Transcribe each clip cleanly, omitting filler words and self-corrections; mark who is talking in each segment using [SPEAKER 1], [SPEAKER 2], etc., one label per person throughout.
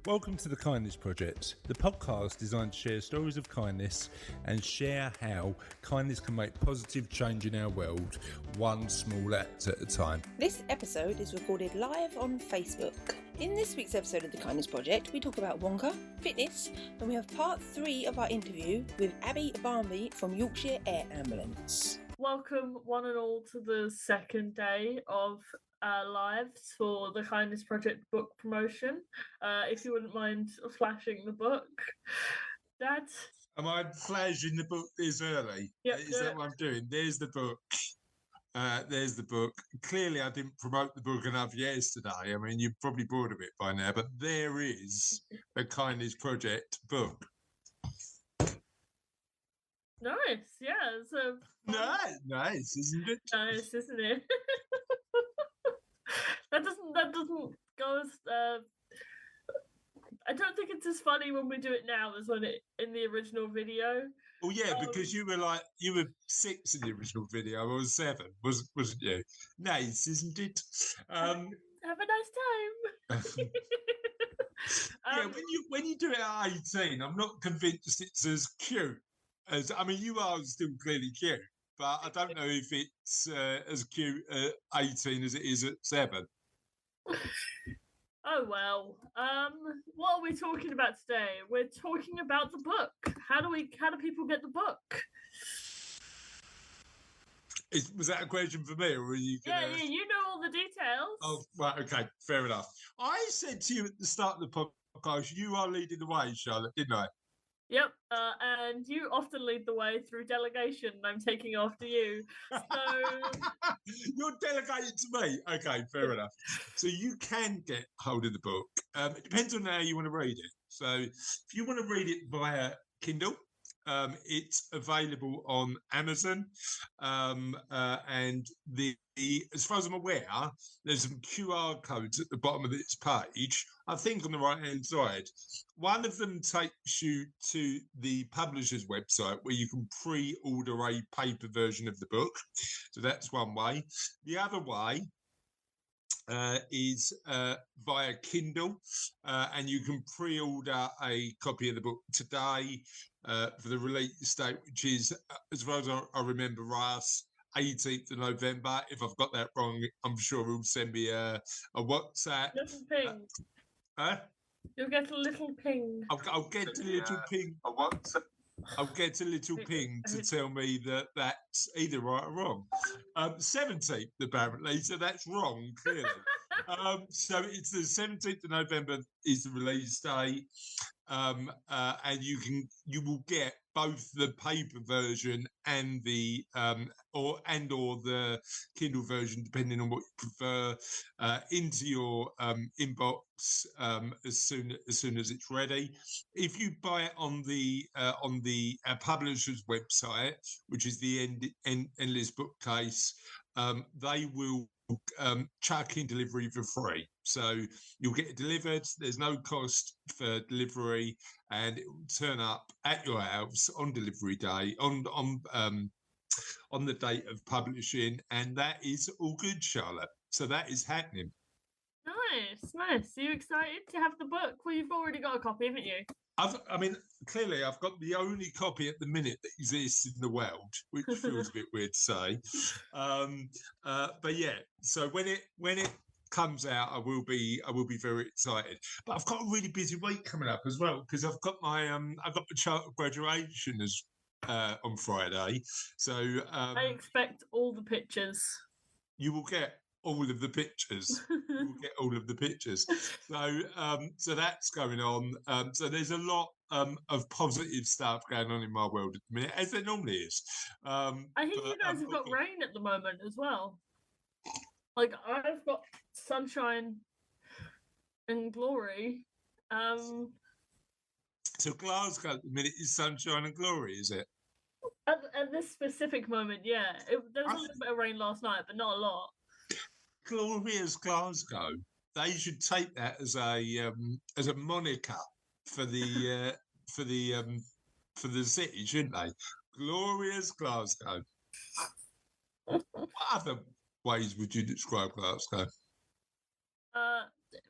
[SPEAKER 1] Welcome to the Kindness Project, the podcast designed to share stories of kindness and share how kindness can make positive change in our world, one small act at a time.
[SPEAKER 2] This episode is recorded live on Facebook. In this week's episode of the Kindness Project, we talk about Wonka, fitness, and we have part 3 of our interview with Abby Barmby from Yorkshire Air Ambulance.
[SPEAKER 3] Welcome one and all to the second day of lives for the Kindness Project book promotion. If you wouldn't mind flashing the book. Dad?
[SPEAKER 4] Am I flashing the book this early?
[SPEAKER 3] Yep,
[SPEAKER 4] Is that what I'm doing? There's the book. There's the book. Clearly, I didn't promote the book enough yesterday. I mean, you're probably bored of it by now, but there is the Kindness Project book.
[SPEAKER 3] Nice, yeah. It's a
[SPEAKER 4] Nice, isn't it?
[SPEAKER 3] nice, isn't it? that doesn't go as I don't think it's as funny when we do it now as when it in the original video.
[SPEAKER 4] Well, yeah, because you were 6 in the original video. I was 7, wasn't you? Nice, isn't it?
[SPEAKER 3] Have a nice time.
[SPEAKER 4] Yeah, when you do it at 18, I'm not convinced it's as cute as. I mean, you are still clearly cute, but I don't know if it's as cute at 18 as it is at 7.
[SPEAKER 3] Oh well. What are we talking about today? We're talking about the book. How do people get the book?
[SPEAKER 4] Was that a question for me, or were you gonna...
[SPEAKER 3] Yeah, you know all the details.
[SPEAKER 4] Oh, right, okay, fair enough. I said to you at the start of the podcast, you are leading the way, Charlotte, didn't I?
[SPEAKER 3] Yep, and you often lead the way through delegation. I'm taking after you. So
[SPEAKER 4] you're delegated to me. Okay, fair enough. So you can get hold of the book. It depends on how you want to read it. So if you want to read it via Kindle, it's available on Amazon, and as far as I'm aware, there's some QR codes at the bottom of this page. I think on the right-hand side, one of them takes you to the publisher's website where you can pre-order a paper version of the book. So that's one way. The other way is via Kindle, and you can pre-order a copy of the book today for the release date, which is, as far as I remember, Russ, 18th of November. If I've got that wrong, I'm sure he'll send me a WhatsApp.
[SPEAKER 3] little ping. You'll get a little ping.
[SPEAKER 4] I'll get a little ping. A WhatsApp. I'll get a little ping to tell me that that's either right or wrong. 17th, apparently, so that's wrong, clearly. So it's the 17th of November is the release day, and you will get both the paper version and the or the Kindle version, depending on what you prefer, into your inbox as soon as it's ready. If you buy it on the publisher's website, which is the Endless Bookcase, they will chuck in delivery for free. So you'll get it delivered. There's no cost for delivery, and it will turn up at your house on delivery day, on the date of publishing, and that is all good, Charlotte. So that is happening.
[SPEAKER 3] Nice. Are you excited to have the book? Well, you've already got a copy, haven't you?
[SPEAKER 4] I mean, clearly, I've got the only copy at the minute that exists in the world, which feels a bit weird to say. But yeah, so when it comes out, I will be very excited. But I've got a really busy week coming up as well, because I've got my charter graduation on Friday. So
[SPEAKER 3] I expect all the pictures.
[SPEAKER 4] You will get all of the pictures. You will get all of the pictures. So that's going on. So there's a lot of positive stuff going on in my world at the minute, as there normally is.
[SPEAKER 3] I think you guys have got rain at the moment as well. Like, I've got sunshine and glory.
[SPEAKER 4] So Glasgow at the minute is sunshine and glory, is it?
[SPEAKER 3] At this specific moment, yeah. There was a little bit of rain last night, but not a lot.
[SPEAKER 4] Glorious Glasgow. They should take that as a moniker for the city, shouldn't they? Glorious Glasgow. What other ways would you describe Glasgow?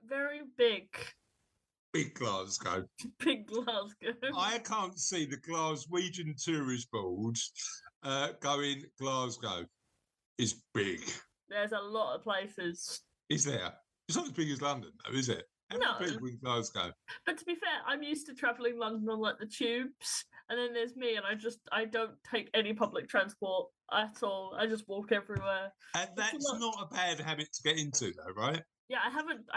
[SPEAKER 3] Very big.
[SPEAKER 4] Big Glasgow.
[SPEAKER 3] Big Glasgow.
[SPEAKER 4] I can't see the Glaswegian Tourist Board going Glasgow is big.
[SPEAKER 3] There's a lot of places.
[SPEAKER 4] Is there? It's not as big as London, though, is it? How many people in Glasgow?
[SPEAKER 3] But to be fair, I'm used to travelling London on like the tubes, and then there's me, and I don't take any public transport at all. I just walk everywhere.
[SPEAKER 4] And that's not a bad habit to get into, though, right?
[SPEAKER 3] Yeah, I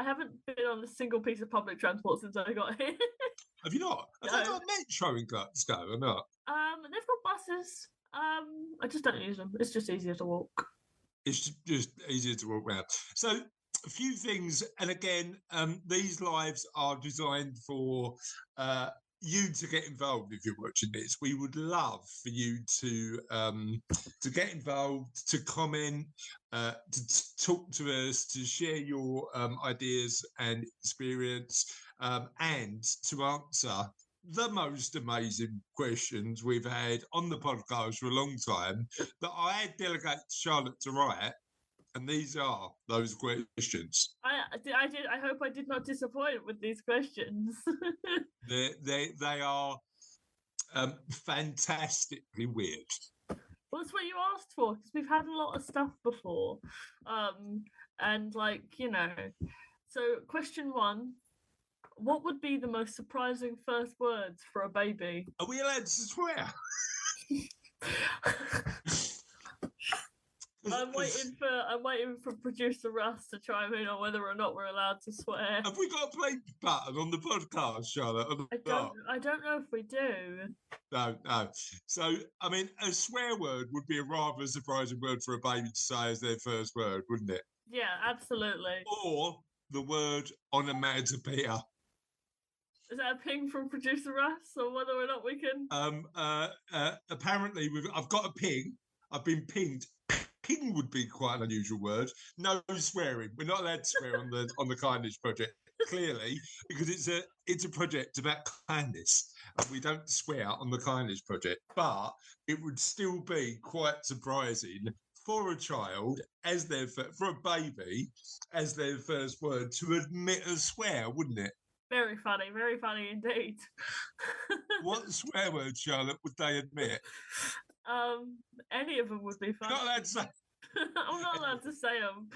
[SPEAKER 3] haven't been on a single piece of public transport since I got here.
[SPEAKER 4] Have you not? Have they got a metro in Glasgow or not?
[SPEAKER 3] They've got buses. I just don't use them. It's just easier to walk.
[SPEAKER 4] It's just easier to walk around. So a few things, and again, these lives are designed for you to get involved if you're watching this. We would love for you to get involved, to comment, to talk to us, to share your ideas and experience, and to answer the most amazing questions we've had on the podcast for a long time that I had delegated Charlotte to write. And these are those questions.
[SPEAKER 3] I did. I hope I did not disappoint with these questions.
[SPEAKER 4] They are fantastically weird.
[SPEAKER 3] Well, that's what you asked for, because we've had a lot of stuff before, and like, you know. So, question 1: what would be the most surprising first words for a baby?
[SPEAKER 4] Are we allowed to swear?
[SPEAKER 3] I'm waiting for producer Russ to chime in on whether or not we're allowed to swear.
[SPEAKER 4] Have we got a play button on the podcast, Charlotte?
[SPEAKER 3] I don't know if we do.
[SPEAKER 4] No. So, I mean, a swear word would be a rather surprising word for a baby to say as their first word, wouldn't it?
[SPEAKER 3] Yeah, absolutely.
[SPEAKER 4] Or the word onomatopoeia.
[SPEAKER 3] Is that a ping from producer Russ, or whether or not we can?
[SPEAKER 4] Apparently, I've got a ping. I've been pinged. Ping would be quite an unusual word. No swearing. We're not allowed to swear on the Kindness Project, clearly, because it's a project about kindness, and we don't swear on the Kindness Project. But it would still be quite surprising for a child for a baby as their first word to admit a swear, wouldn't it?
[SPEAKER 3] Very funny indeed.
[SPEAKER 4] What swear word, Charlotte, would they admit?
[SPEAKER 3] Any of them would be fun.
[SPEAKER 4] You're not allowed to say.
[SPEAKER 3] I'm not allowed to say them.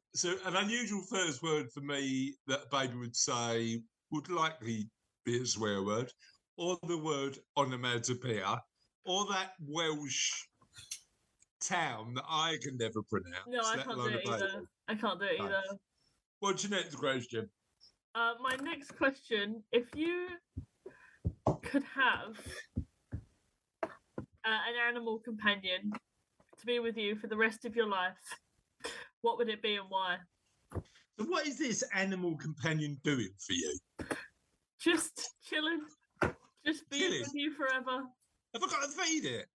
[SPEAKER 4] So an unusual first word for me that a baby would say would likely be a swear word, or the word onomatopoeia, or that Welsh town that I can never pronounce.
[SPEAKER 3] No, I can't do it either. I can't do it either.
[SPEAKER 4] What's your next question?
[SPEAKER 3] My next question: if you could have an animal companion to be with you for the rest of your life, what would it be and why?
[SPEAKER 4] So what is this animal companion doing for you?
[SPEAKER 3] Just chilling. Just being with you forever.
[SPEAKER 4] Have I got to feed it?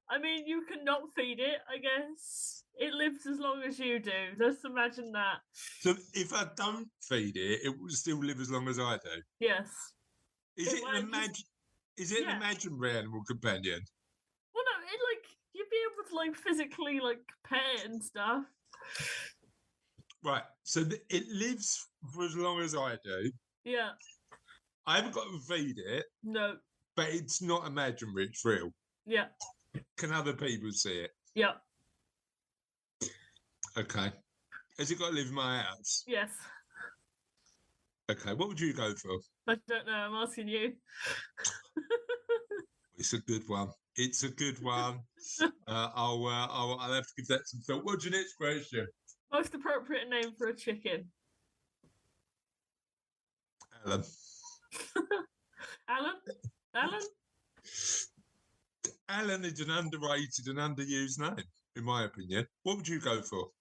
[SPEAKER 3] I mean, you can not feed it, I guess. It lives as long as you do. Just imagine that.
[SPEAKER 4] So if I don't feed it, it will still live as long as I do?
[SPEAKER 3] Yes.
[SPEAKER 4] Is it an imaginary animal companion?
[SPEAKER 3] Well, no, you'd be able to physically pet it and stuff.
[SPEAKER 4] Right. So it lives for as long as I do.
[SPEAKER 3] Yeah.
[SPEAKER 4] I haven't got to feed it.
[SPEAKER 3] No.
[SPEAKER 4] But it's not imaginary, it's real.
[SPEAKER 3] Yeah.
[SPEAKER 4] Can other people see it?
[SPEAKER 3] Yeah.
[SPEAKER 4] Okay. Has it got to live in my house?
[SPEAKER 3] Yes.
[SPEAKER 4] Okay, what would you go for?
[SPEAKER 3] I don't know, I'm asking you.
[SPEAKER 4] It's a good one. It's a good one. I'll have to give that some thought. What's your next question?
[SPEAKER 3] Most appropriate name for a chicken?
[SPEAKER 4] Alan.
[SPEAKER 3] Alan?
[SPEAKER 4] Alan is an underrated and underused name, in my opinion. What would you go for?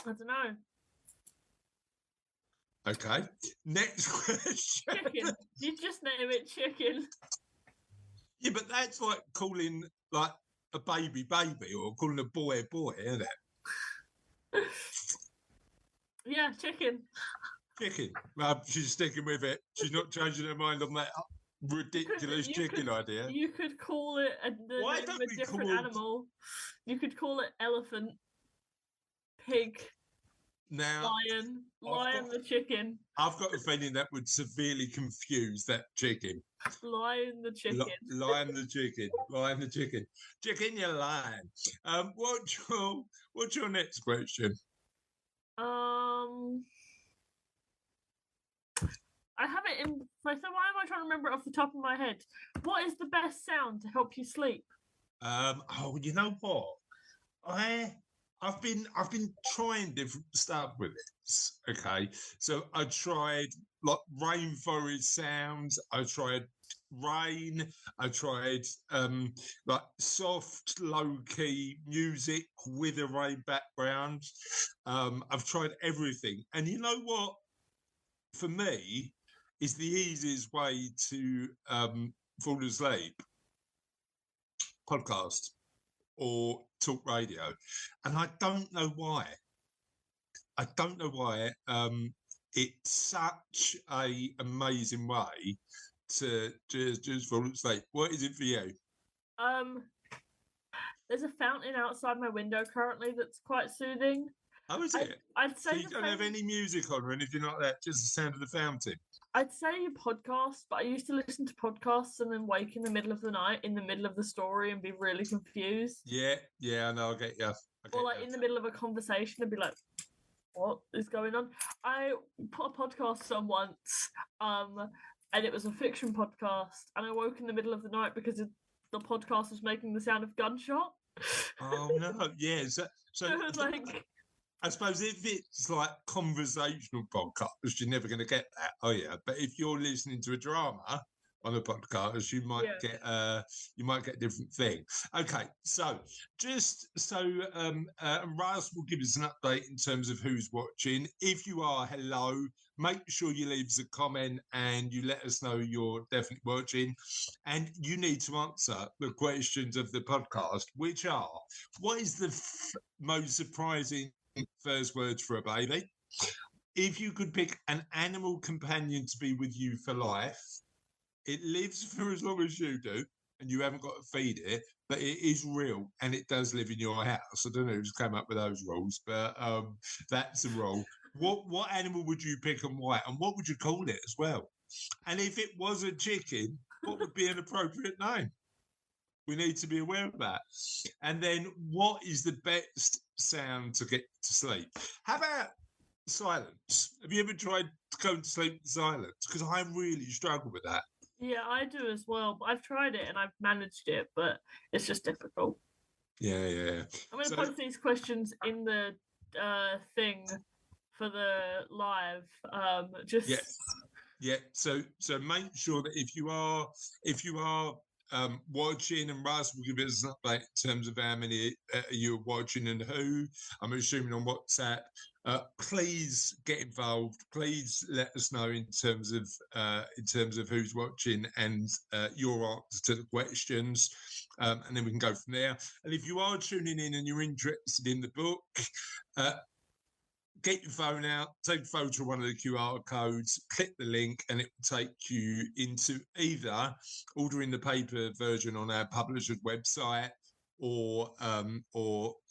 [SPEAKER 3] I don't know.
[SPEAKER 4] Okay. Next question.
[SPEAKER 3] Chicken. You just name it chicken.
[SPEAKER 4] Yeah, but that's like calling a baby or calling a boy, isn't it?
[SPEAKER 3] Yeah, chicken.
[SPEAKER 4] Chicken. Well, she's sticking with it. She's not changing her mind on that ridiculous chicken idea.
[SPEAKER 3] You could call it a different animal. You could call it elephant, pig,
[SPEAKER 4] Now,
[SPEAKER 3] Lion the chicken.
[SPEAKER 4] I've got a feeling that would severely confuse that chicken.
[SPEAKER 3] Lion the chicken.
[SPEAKER 4] Lion the chicken. Lion the chicken. Chicken, you lion. What's your next question?
[SPEAKER 3] I have it in. So why am I trying to remember it off the top of my head? What is the best sound to help you sleep?
[SPEAKER 4] You know what? I've been trying different stuff with this. Okay, so I tried like rainforest sounds. I tried rain. I tried like soft, low key music with a rain background. I've tried everything, and you know what? For me, is the easiest way to fall asleep. Podcast or talk radio, and I don't know why. It's such a amazing way to just fall asleep. What is it for you?
[SPEAKER 3] There's a fountain outside my window currently that's quite soothing.
[SPEAKER 4] How is it?
[SPEAKER 3] I'd say
[SPEAKER 4] so you don't have any music on or anything like that, just the sound of the fountain.
[SPEAKER 3] I'd say a podcast, but I used to listen to podcasts and then wake in the middle of the night, in the middle of the story, and be really confused.
[SPEAKER 4] Yeah, I know, I get you.
[SPEAKER 3] Or like in the middle of a conversation and be like, what is going on? I put a podcast on once, and it was a fiction podcast, and I woke in the middle of the night because the podcast was making the sound of gunshot.
[SPEAKER 4] Oh no, yeah. So
[SPEAKER 3] it was like...
[SPEAKER 4] I suppose if it's like conversational podcast, you're never going to get that, are you? But if you're listening to a drama on a podcast, you might get a different thing. Okay, so Russ will give us an update in terms of who's watching. If you are, hello. Make sure you leave us a comment and you let us know you're definitely watching. And you need to answer the questions of the podcast, which are: what is the most surprising first words for a baby? If you could pick an animal companion to be with you for life, it lives for as long as you do, and you haven't got to feed it, but it is real and it does live in your house. I don't know who's come up with those rules, but that's a rule. What animal would you pick and why? And what would you call it as well? And if it was a chicken, what would be an appropriate name? We need to be aware of that. And then what is the best sound to get to sleep? How about silence? Have you ever tried going to sleep in silence? Because I really struggle with that.
[SPEAKER 3] Yeah, I do as well. I've tried it and I've managed it, but it's just difficult.
[SPEAKER 4] Yeah.
[SPEAKER 3] I'm going to post these questions in the thing for the live.
[SPEAKER 4] Yeah. So make sure that if you are watching, and Russ will give us an update in terms of how many you're watching and who. I'm assuming on WhatsApp. Please get involved. Please let us know in terms of who's watching and your answers to the questions, and then we can go from there. And if you are tuning in and you're interested in the book, get your phone out, take a photo of one of the QR codes, click the link, and it will take you into either ordering the paper version on our publisher's website or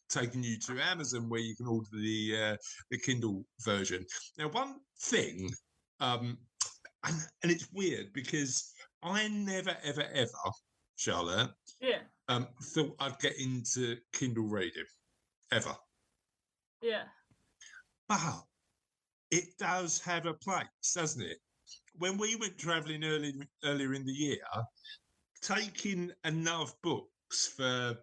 [SPEAKER 4] taking you to Amazon where you can order the Kindle version. Now, one thing, and it's weird because I never, ever, Charlotte, thought I'd get into Kindle reading, ever.
[SPEAKER 3] Yeah.
[SPEAKER 4] But it does have a place, doesn't it? When we went travelling earlier in the year, taking enough books for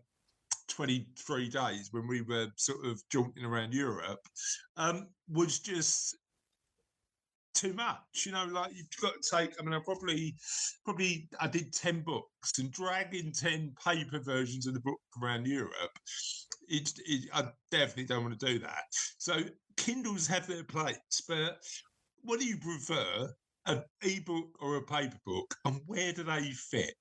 [SPEAKER 4] 23 days when we were sort of jaunting around Europe was just too much. Like you've got to take, I probably I did 10 books, and dragging 10 paper versions of the book around Europe, I definitely don't want to do that. So Kindles have their place, but what do you prefer, an ebook or a paper book, and where do they fit?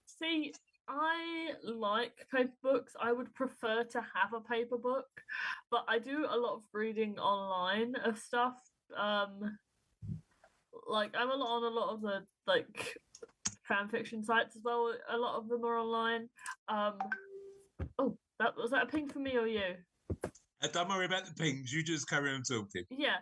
[SPEAKER 3] See, I like paper books. I would prefer to have a paper book, but I do a lot of reading online of stuff. Like I'm on a lot of the fan fiction sites as well. A lot of them are online. Oh, was that a ping for me or you?
[SPEAKER 4] Don't worry about the pings. You just carry on talking.
[SPEAKER 3] Yeah.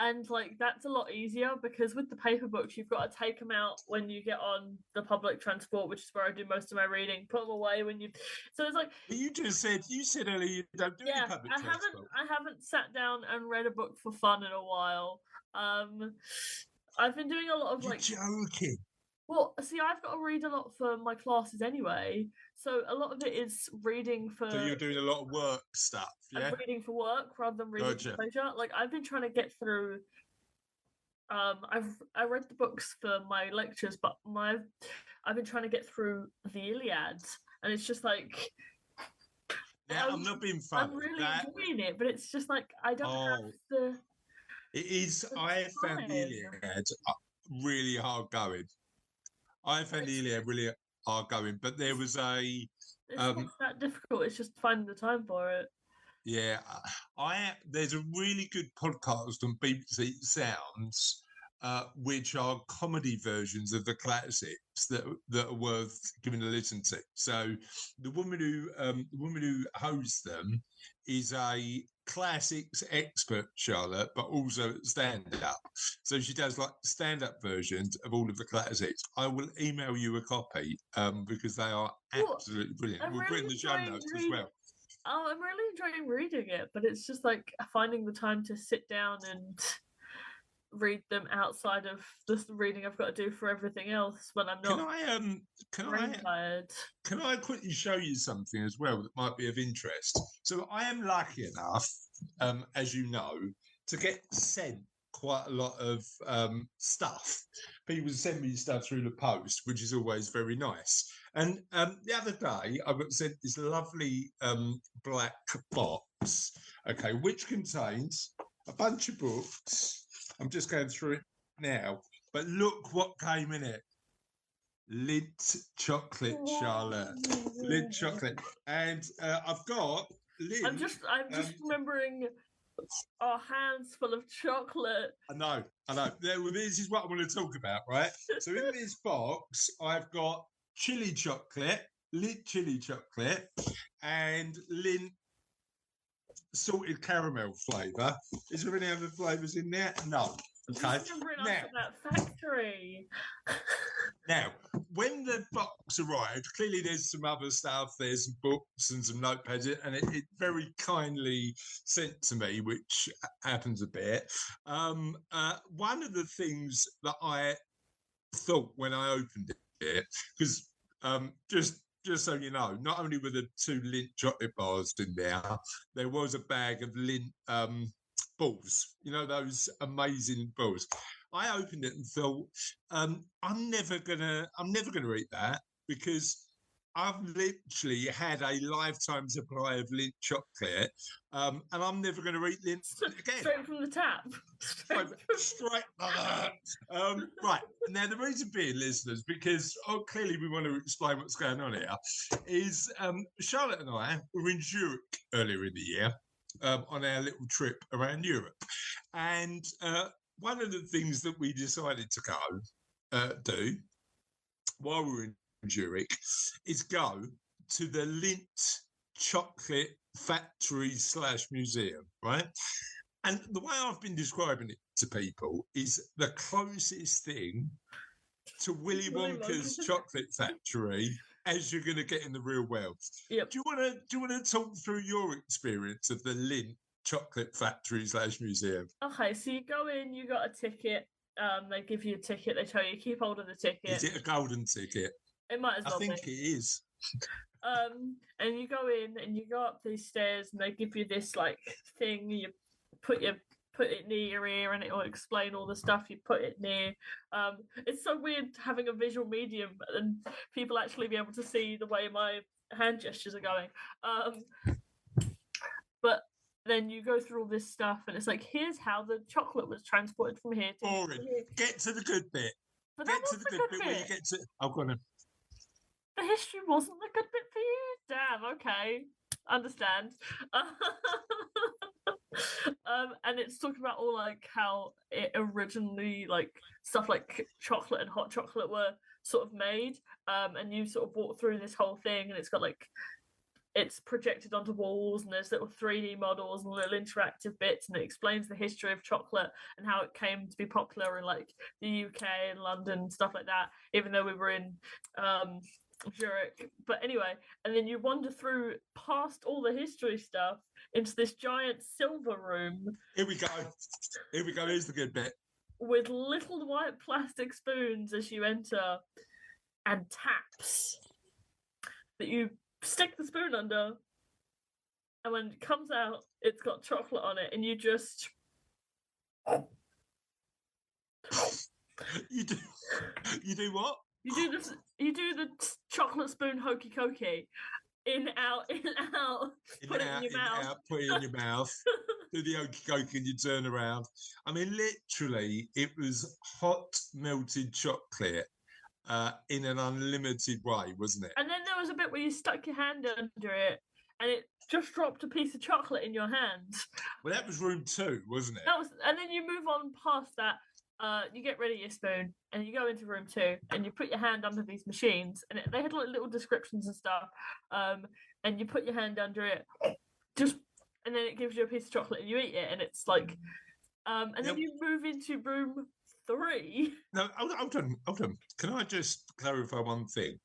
[SPEAKER 3] And like that's a lot easier because with the paper books, you've got to take them out when you get on the public transport, which is where I do most of my reading. Put them away when you. So it's like.
[SPEAKER 4] But you said earlier you don't do any public transport.
[SPEAKER 3] I haven't sat down and read a book for fun in a while. I've been doing a lot of like.
[SPEAKER 4] You're joking.
[SPEAKER 3] Well, see, I've got to read a lot for my classes anyway, so a lot of it is reading for.
[SPEAKER 4] So you're doing a lot of work stuff, yeah?
[SPEAKER 3] I'm reading for work rather than reading for pleasure. Like I've been trying to get through. I read the books for my lectures, but I've been trying to get through the Iliad, and it's just like.
[SPEAKER 4] Yeah, I'm not being funny.
[SPEAKER 3] I'm really enjoying it, but it's just like I don't have the.
[SPEAKER 4] It is. I found the Iliad really hard going. I found the Iliad really hard going, but there was a.
[SPEAKER 3] It's not that difficult. It's just finding the time for it.
[SPEAKER 4] Yeah, there's a really good podcast on BBC Sounds, which are comedy versions of the classics that are worth giving a listen to. So the woman who hosts them is a classics expert, Charlotte, but also stand-up. So she does like stand-up versions of all of the classics. I will email you a copy because they are absolutely brilliant. We'll put in the show notes as well.
[SPEAKER 3] Oh, I'm really enjoying reading it, but it's just like finding the time to sit down and read them outside of the reading I've got to do for everything else when I'm not tired.
[SPEAKER 4] Can I quickly show you something as well that might be of interest? So I am lucky enough, as you know, to get sent quite a lot of stuff. People send me stuff through the post, which is always very nice. And the other day, I got sent this lovely black box, okay, which contains a bunch of books. I'm just going through it now, but look what came in it. Lint chocolate, Charlotte. Lint chocolate. And I've got lint.
[SPEAKER 3] I'm just remembering our hands full of chocolate.
[SPEAKER 4] I know. This is what I want to talk about, right? So in this box, I've got chili chocolate, lint chili chocolate, and lint salted caramel flavour. Is there any other flavours in there? No. Okay.
[SPEAKER 3] That factory.
[SPEAKER 4] Now, when the box arrived, clearly there's some other stuff. There's some books and some notepads, and it very kindly sent to me, which happens a bit. One of the things that I thought when I opened it, because just so you know, not only were the 2 lint chocolate bars in there was a bag of lint balls. You know, those amazing balls. I opened it and thought, I'm never gonna eat that because I've literally had a lifetime supply of lint chocolate, and I'm never going to eat lint again.
[SPEAKER 3] Straight from the tap.
[SPEAKER 4] Straight like that. Right. Now, the reason being, listeners, because clearly we want to explain what's going on here, is Charlotte and I were in Zurich earlier in the year on our little trip around Europe. And one of the things that we decided to go do while we were in Zurich is go to the lint chocolate factory / museum, right? And the way I've been describing it to people is the closest thing to Willy Wonka's chocolate factory as you're going to get in the real world.
[SPEAKER 3] Yep.
[SPEAKER 4] Do you want to talk through your experience of the lint chocolate factory / museum?
[SPEAKER 3] Okay, so you go in, you got a ticket. They give you a ticket. They tell you keep hold of the ticket.
[SPEAKER 4] Is it a golden ticket?
[SPEAKER 3] It might as well be.
[SPEAKER 4] I think it is.
[SPEAKER 3] And you go in and you go up these stairs and they give you this like thing. You put it near your ear and it will explain all the stuff you put it near. It's so weird having a visual medium and people actually be able to see the way my hand gestures are going. But then you go through all this stuff and it's like, here's how the chocolate was transported from here to
[SPEAKER 4] boring.
[SPEAKER 3] Here.
[SPEAKER 4] Get to the good bit.
[SPEAKER 3] But
[SPEAKER 4] get to the good bit where you get to. Oh, go on.
[SPEAKER 3] The history wasn't the good bit for you? Damn, okay. Understand. And it's talking about all like how it originally like stuff like chocolate and hot chocolate were sort of made. And you sort of walk through this whole thing and it's got like it's projected onto walls, and there's little 3D models and little interactive bits, and it explains the history of chocolate and how it came to be popular in like the UK and London, stuff like that, even though we were in Zurich. But anyway, and then you wander through past all the history stuff into this giant silver room.
[SPEAKER 4] Here we go. Here's the good bit.
[SPEAKER 3] With little white plastic spoons as you enter, and taps that you stick the spoon under, and when it comes out, it's got chocolate on it, and you just
[SPEAKER 4] You do what?
[SPEAKER 3] You do this. You do the chocolate spoon hokey cokey. In, out, put it in your mouth.
[SPEAKER 4] Put it in your mouth. Do the hokey cokey and you turn around. I mean, literally, it was hot melted chocolate in an unlimited way, wasn't it?
[SPEAKER 3] And then there was a bit where you stuck your hand under it, and it just dropped a piece of chocolate in your hand.
[SPEAKER 4] Well, that was room 2, wasn't it?
[SPEAKER 3] And then you move on past that. You get rid of your spoon, and you go into room 2, and you put your hand under these machines, and they had like little descriptions and stuff. And you put your hand under it, and then it gives you a piece of chocolate, and you eat it, and it's like, and then you move into room 3.
[SPEAKER 4] No, hold on. Can I just clarify one thing?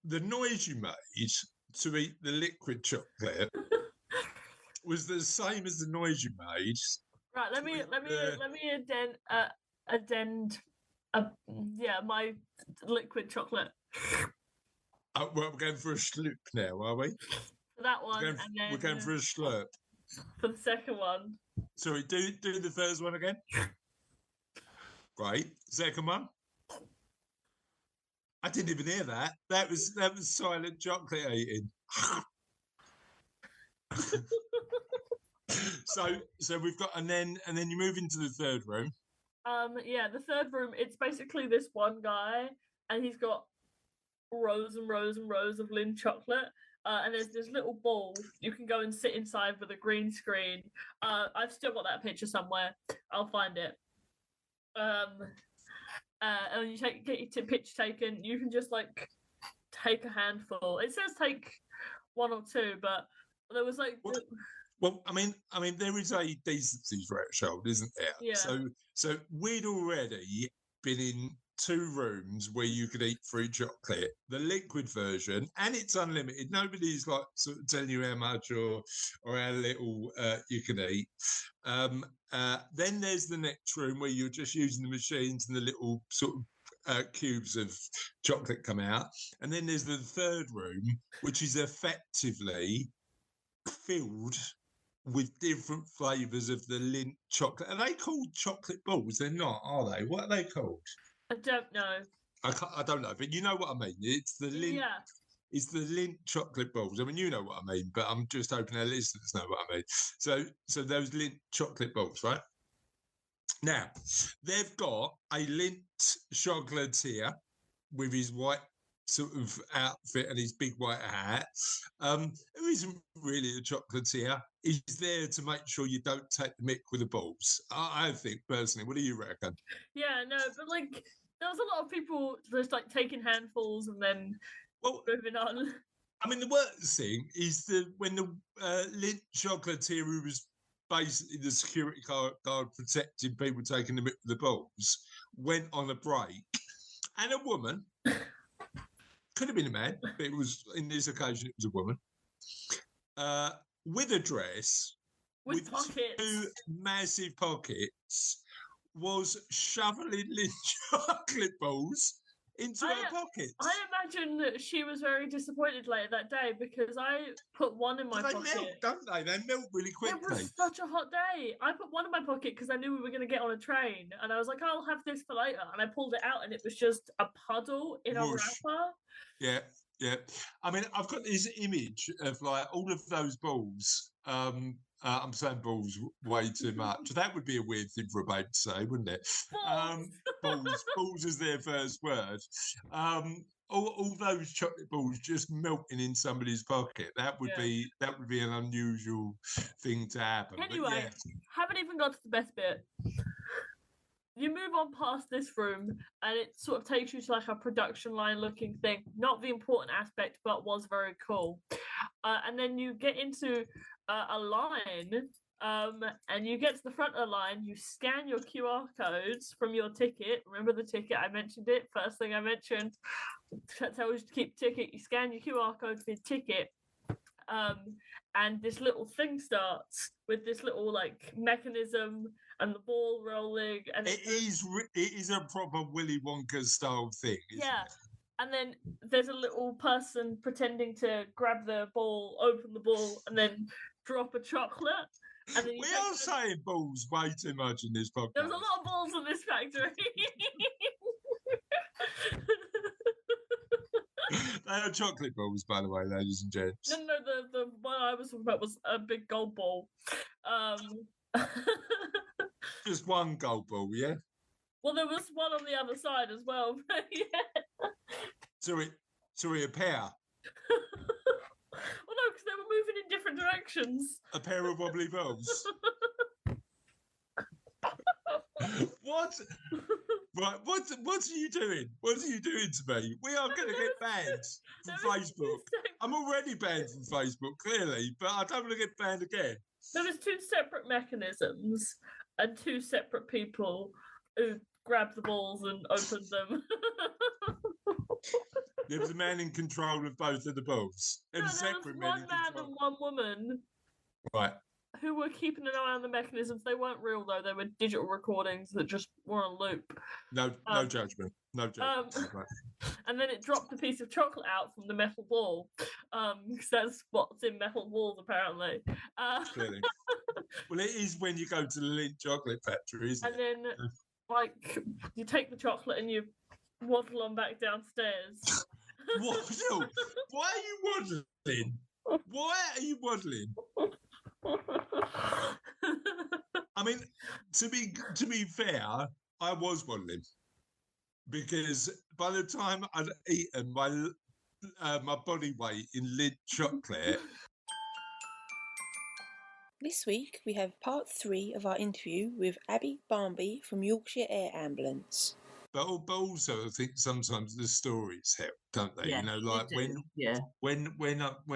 [SPEAKER 4] The noise you made to eat the liquid chocolate was the same as the noise you made.
[SPEAKER 3] Right, let me addend my liquid chocolate.
[SPEAKER 4] Well, we're going for a sloop now, are we?
[SPEAKER 3] For that one,
[SPEAKER 4] we're going for a slurp.
[SPEAKER 3] For the second one.
[SPEAKER 4] Sorry, do the first one again. Great. Second one. I didn't even hear that. That was silent chocolate eating. So we've got and then you move into the third room.
[SPEAKER 3] The third room, it's basically this one guy, and he's got rows and rows and rows of Lindt chocolate. And there's this little ball you can go and sit inside with a green screen. I've still got that picture somewhere. I'll find it. And you get your picture taken. You can just like take a handful. It says take 1 or 2, but there was like.
[SPEAKER 4] Well, I mean, there is a decency threshold, isn't there?
[SPEAKER 3] Yeah.
[SPEAKER 4] So we'd already been in 2 rooms where you could eat free chocolate, the liquid version, and it's unlimited. Nobody's like sort of telling you how much or how little you can eat. Then there's the next room where you're just using the machines and the little sort of cubes of chocolate come out. And then there's the third room, which is effectively filled with different flavours of the Lindt chocolate. Are they called chocolate balls? They're not, are they? What are they called?
[SPEAKER 3] I don't know.
[SPEAKER 4] I don't know, but you know what I mean. It's the Lindt.
[SPEAKER 3] Yeah.
[SPEAKER 4] It's the Lindt chocolate balls. I mean, you know what I mean, but I'm just hoping our listeners know what I mean. So those Lindt chocolate balls, right? Now, they've got a Lindt chocolatier with his white sort of outfit and his big white hat, who isn't really a chocolatier. He's there to make sure you don't take the mick with the balls. I think, personally. What do you reckon?
[SPEAKER 3] Yeah, no, but like, there was a lot of people just like taking handfuls and then moving on.
[SPEAKER 4] I mean, the worst thing is when the Lindt chocolatier, who was basically the security guard protecting people taking the mick with the balls, went on a break, and a woman. Could have been a man, but it was, in this occasion, it was a woman, with a dress, with
[SPEAKER 3] pockets.
[SPEAKER 4] 2 massive pockets, was shoveling Lindt chocolate balls into her pockets.
[SPEAKER 3] I imagine that she was very disappointed later that day, because I put one in my pocket.
[SPEAKER 4] They melt, don't they? They melt really quickly.
[SPEAKER 3] It was such a hot day. I put one in my pocket because I knew we were going to get on a train, and I was like, I'll have this for later. And I pulled it out, and it was just a puddle in a wrapper.
[SPEAKER 4] Yeah. I mean, I've got this image of like all of those balls. I'm saying balls way too much. That would be a weird thing for a babe to say, wouldn't it? Balls is their first word. All those chocolate balls just melting in somebody's pocket. That would be an unusual thing to happen.
[SPEAKER 3] Anyway, haven't even got to the best bit. you move on past this room, and it sort of takes you to like a production line looking thing. Not the important aspect, but was very cool. And then you get into a line, and you get to the front of the line. You scan your QR codes from your ticket. Remember the ticket? I mentioned it. First thing I mentioned. Tells you to keep ticket. You scan your QR code for your ticket. And this little thing starts with this little like mechanism and the ball rolling, and
[SPEAKER 4] it is a proper Willy Wonka style thing, isn't it?
[SPEAKER 3] And then there's a little person pretending to grab the ball, open the ball, and then drop a chocolate. And then
[SPEAKER 4] We are saying balls way too much in this podcast.
[SPEAKER 3] There was a lot of balls in this factory.
[SPEAKER 4] They are chocolate balls, by the way, ladies and gents.
[SPEAKER 3] No, the one I was talking about was a big gold ball.
[SPEAKER 4] Just one gold ball, yeah?
[SPEAKER 3] Well, there was one on the other side as well. Yeah.
[SPEAKER 4] Sorry, a pair.
[SPEAKER 3] Well, no, because they were moving in different directions.
[SPEAKER 4] A pair of wobbly balls. What? Right, what are you doing? What are you doing to me? We are going to get banned from Facebook. I'm already banned from Facebook, clearly, but I don't want to get banned again.
[SPEAKER 3] There was two separate mechanisms and two separate people who grabbed the balls and opened them.
[SPEAKER 4] There was a man in control of both of the balls. There was
[SPEAKER 3] one man and one woman.
[SPEAKER 4] Right.
[SPEAKER 3] Who were keeping an eye on the mechanisms. They weren't real, though. They were digital recordings that just were on loop.
[SPEAKER 4] No judgment. No judgment. Right.
[SPEAKER 3] And then it dropped a piece of chocolate out from the metal ball. Because that's what's in metal balls, apparently.
[SPEAKER 4] Clearly. Well, it is when you go to the Lindt chocolate factory, isn't it?
[SPEAKER 3] And then, like, you take the chocolate and you waddle on back downstairs.
[SPEAKER 4] Waddle? Why are you waddling? Why are you waddling? I mean, to be fair, I was waddling because by the time I'd eaten my body weight in Lindt chocolate.
[SPEAKER 2] This week we have part 3 of our interview with Abby Barmby from Yorkshire Air Ambulance.
[SPEAKER 4] But also, I think sometimes the stories help, don't they?
[SPEAKER 5] Yeah,
[SPEAKER 4] you know, like when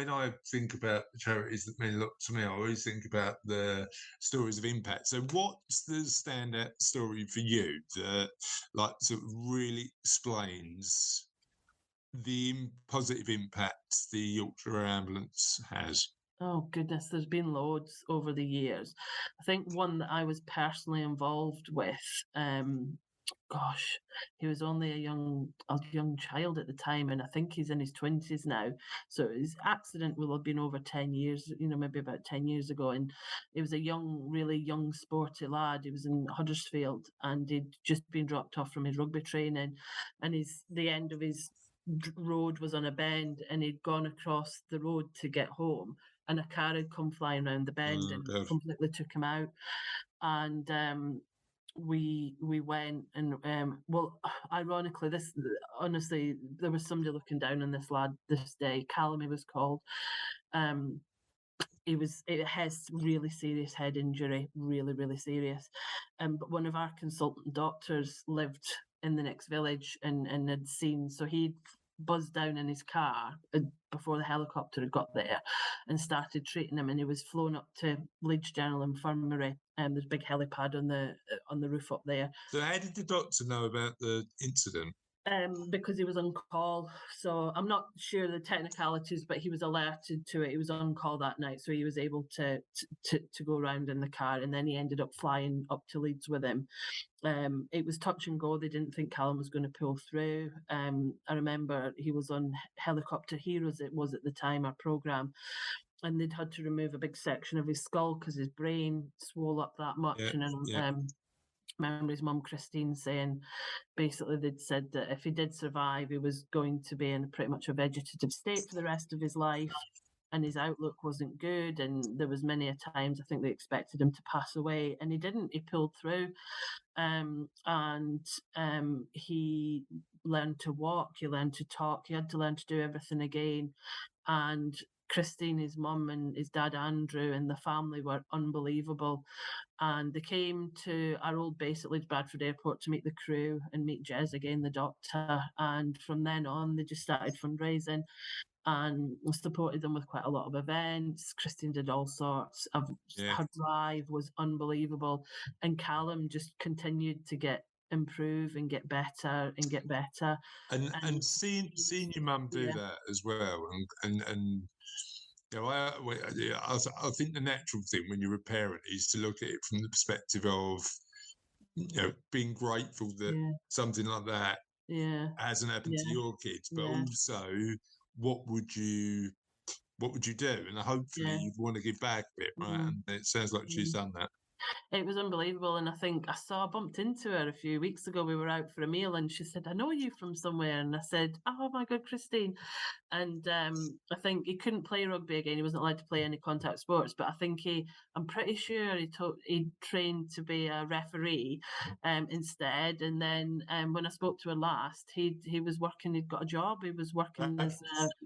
[SPEAKER 4] I think about the charities that mean a lot to me, I always think about the stories of impact. So, what's the standout story for you that, like, sort of really explains the positive impact the Yorkshire Air Ambulance has?
[SPEAKER 5] Oh, goodness, there's been loads over the years. I think one that I was personally involved with, he was only a young child at the time, and I think he's in his 20s now. So his accident will have been over 10 years, maybe about 10 years ago. And he was a really young, sporty lad. He was in Huddersfield, and he'd just been dropped off from his rugby training, and the end of his road was on a bend, and he'd gone across the road to get home, and a car had come flying around the bend and completely took him out. And we went and ironically, there was somebody looking down on this lad this day. Callum, he was called. It has really serious head injury, really, really serious. But one of our consultant doctors lived in the next village and had seen, so he'd buzzed down in his car before the helicopter had got there and started treating him, and he was flown up to Leeds General Infirmary. There's a big helipad on the roof up there.
[SPEAKER 4] So how did the doctor know about the incident?
[SPEAKER 5] Because he was on call. So I'm not sure the technicalities, but he was alerted to it. He was on call that night, so he was able to go around in the car, and then he ended up flying up to Leeds with him. It was touch and go. They didn't think Callum was going to pull through. I remember he was on Helicopter Heroes, it was at the time, our programme, and they'd had to remove a big section of his skull because his brain swole up that much. I remember his mum, Christine, saying basically they'd said that if he did survive, he was going to be in pretty much a vegetative state for the rest of his life, and his outlook wasn't good. And there was many a times I think they expected him to pass away, and he didn't. He pulled through, and he learned to walk, he learned to talk, he had to learn to do everything again. And Christine, his mum, and his dad Andrew, and the family were unbelievable. And they came to our old base at Leeds Bradford Airport to meet the crew and meet Jez again, the doctor. And from then on, they just started fundraising and supported them with quite a lot of events. Christine did all sorts of, her drive was unbelievable. And Callum just continued to improve and get better and get better.
[SPEAKER 4] And seeing your mum do that as well, and you know, I think the natural thing when you're a parent is to look at it from the perspective of, you know, being grateful that something like that hasn't happened to your kids, but also what would you do? And hopefully you'd want to give back a bit, right? And it sounds like she's done that.
[SPEAKER 5] It was unbelievable. And I think I bumped into her a few weeks ago. We were out for a meal and she said, I know you from somewhere. And I said, oh my God, Christine. And I think he couldn't play rugby again. He wasn't allowed to play any contact sports, but I think I'm pretty sure he trained to be a referee instead. And then when I spoke to her last, he was working, he'd got a job. He was working as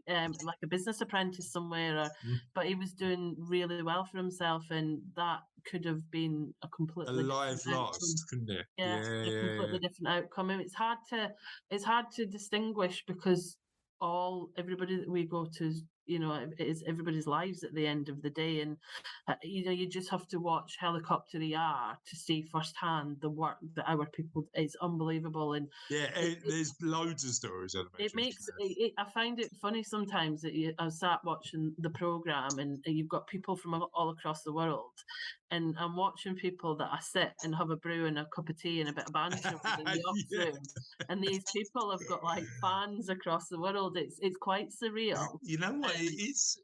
[SPEAKER 5] like a business apprentice somewhere, but he was doing really well for himself. And that could have been a completely
[SPEAKER 4] life lost, couldn't it?
[SPEAKER 5] Yeah, a completely different outcome. And it's hard to distinguish because everybody that we go to, you know, it is everybody's lives at the end of the day. And you know, you just have to watch Helicopter ER to see firsthand the work that our people, it's unbelievable. And
[SPEAKER 4] there's loads of stories.
[SPEAKER 5] It makes I find it funny sometimes that I sat watching the program and you've got people from all across the world, and I'm watching people that I sit and have a brew and a cup of tea and a bit of banter with in the ops room, and these people have got like fans across the world. It's quite surreal.
[SPEAKER 4] You know what? It's.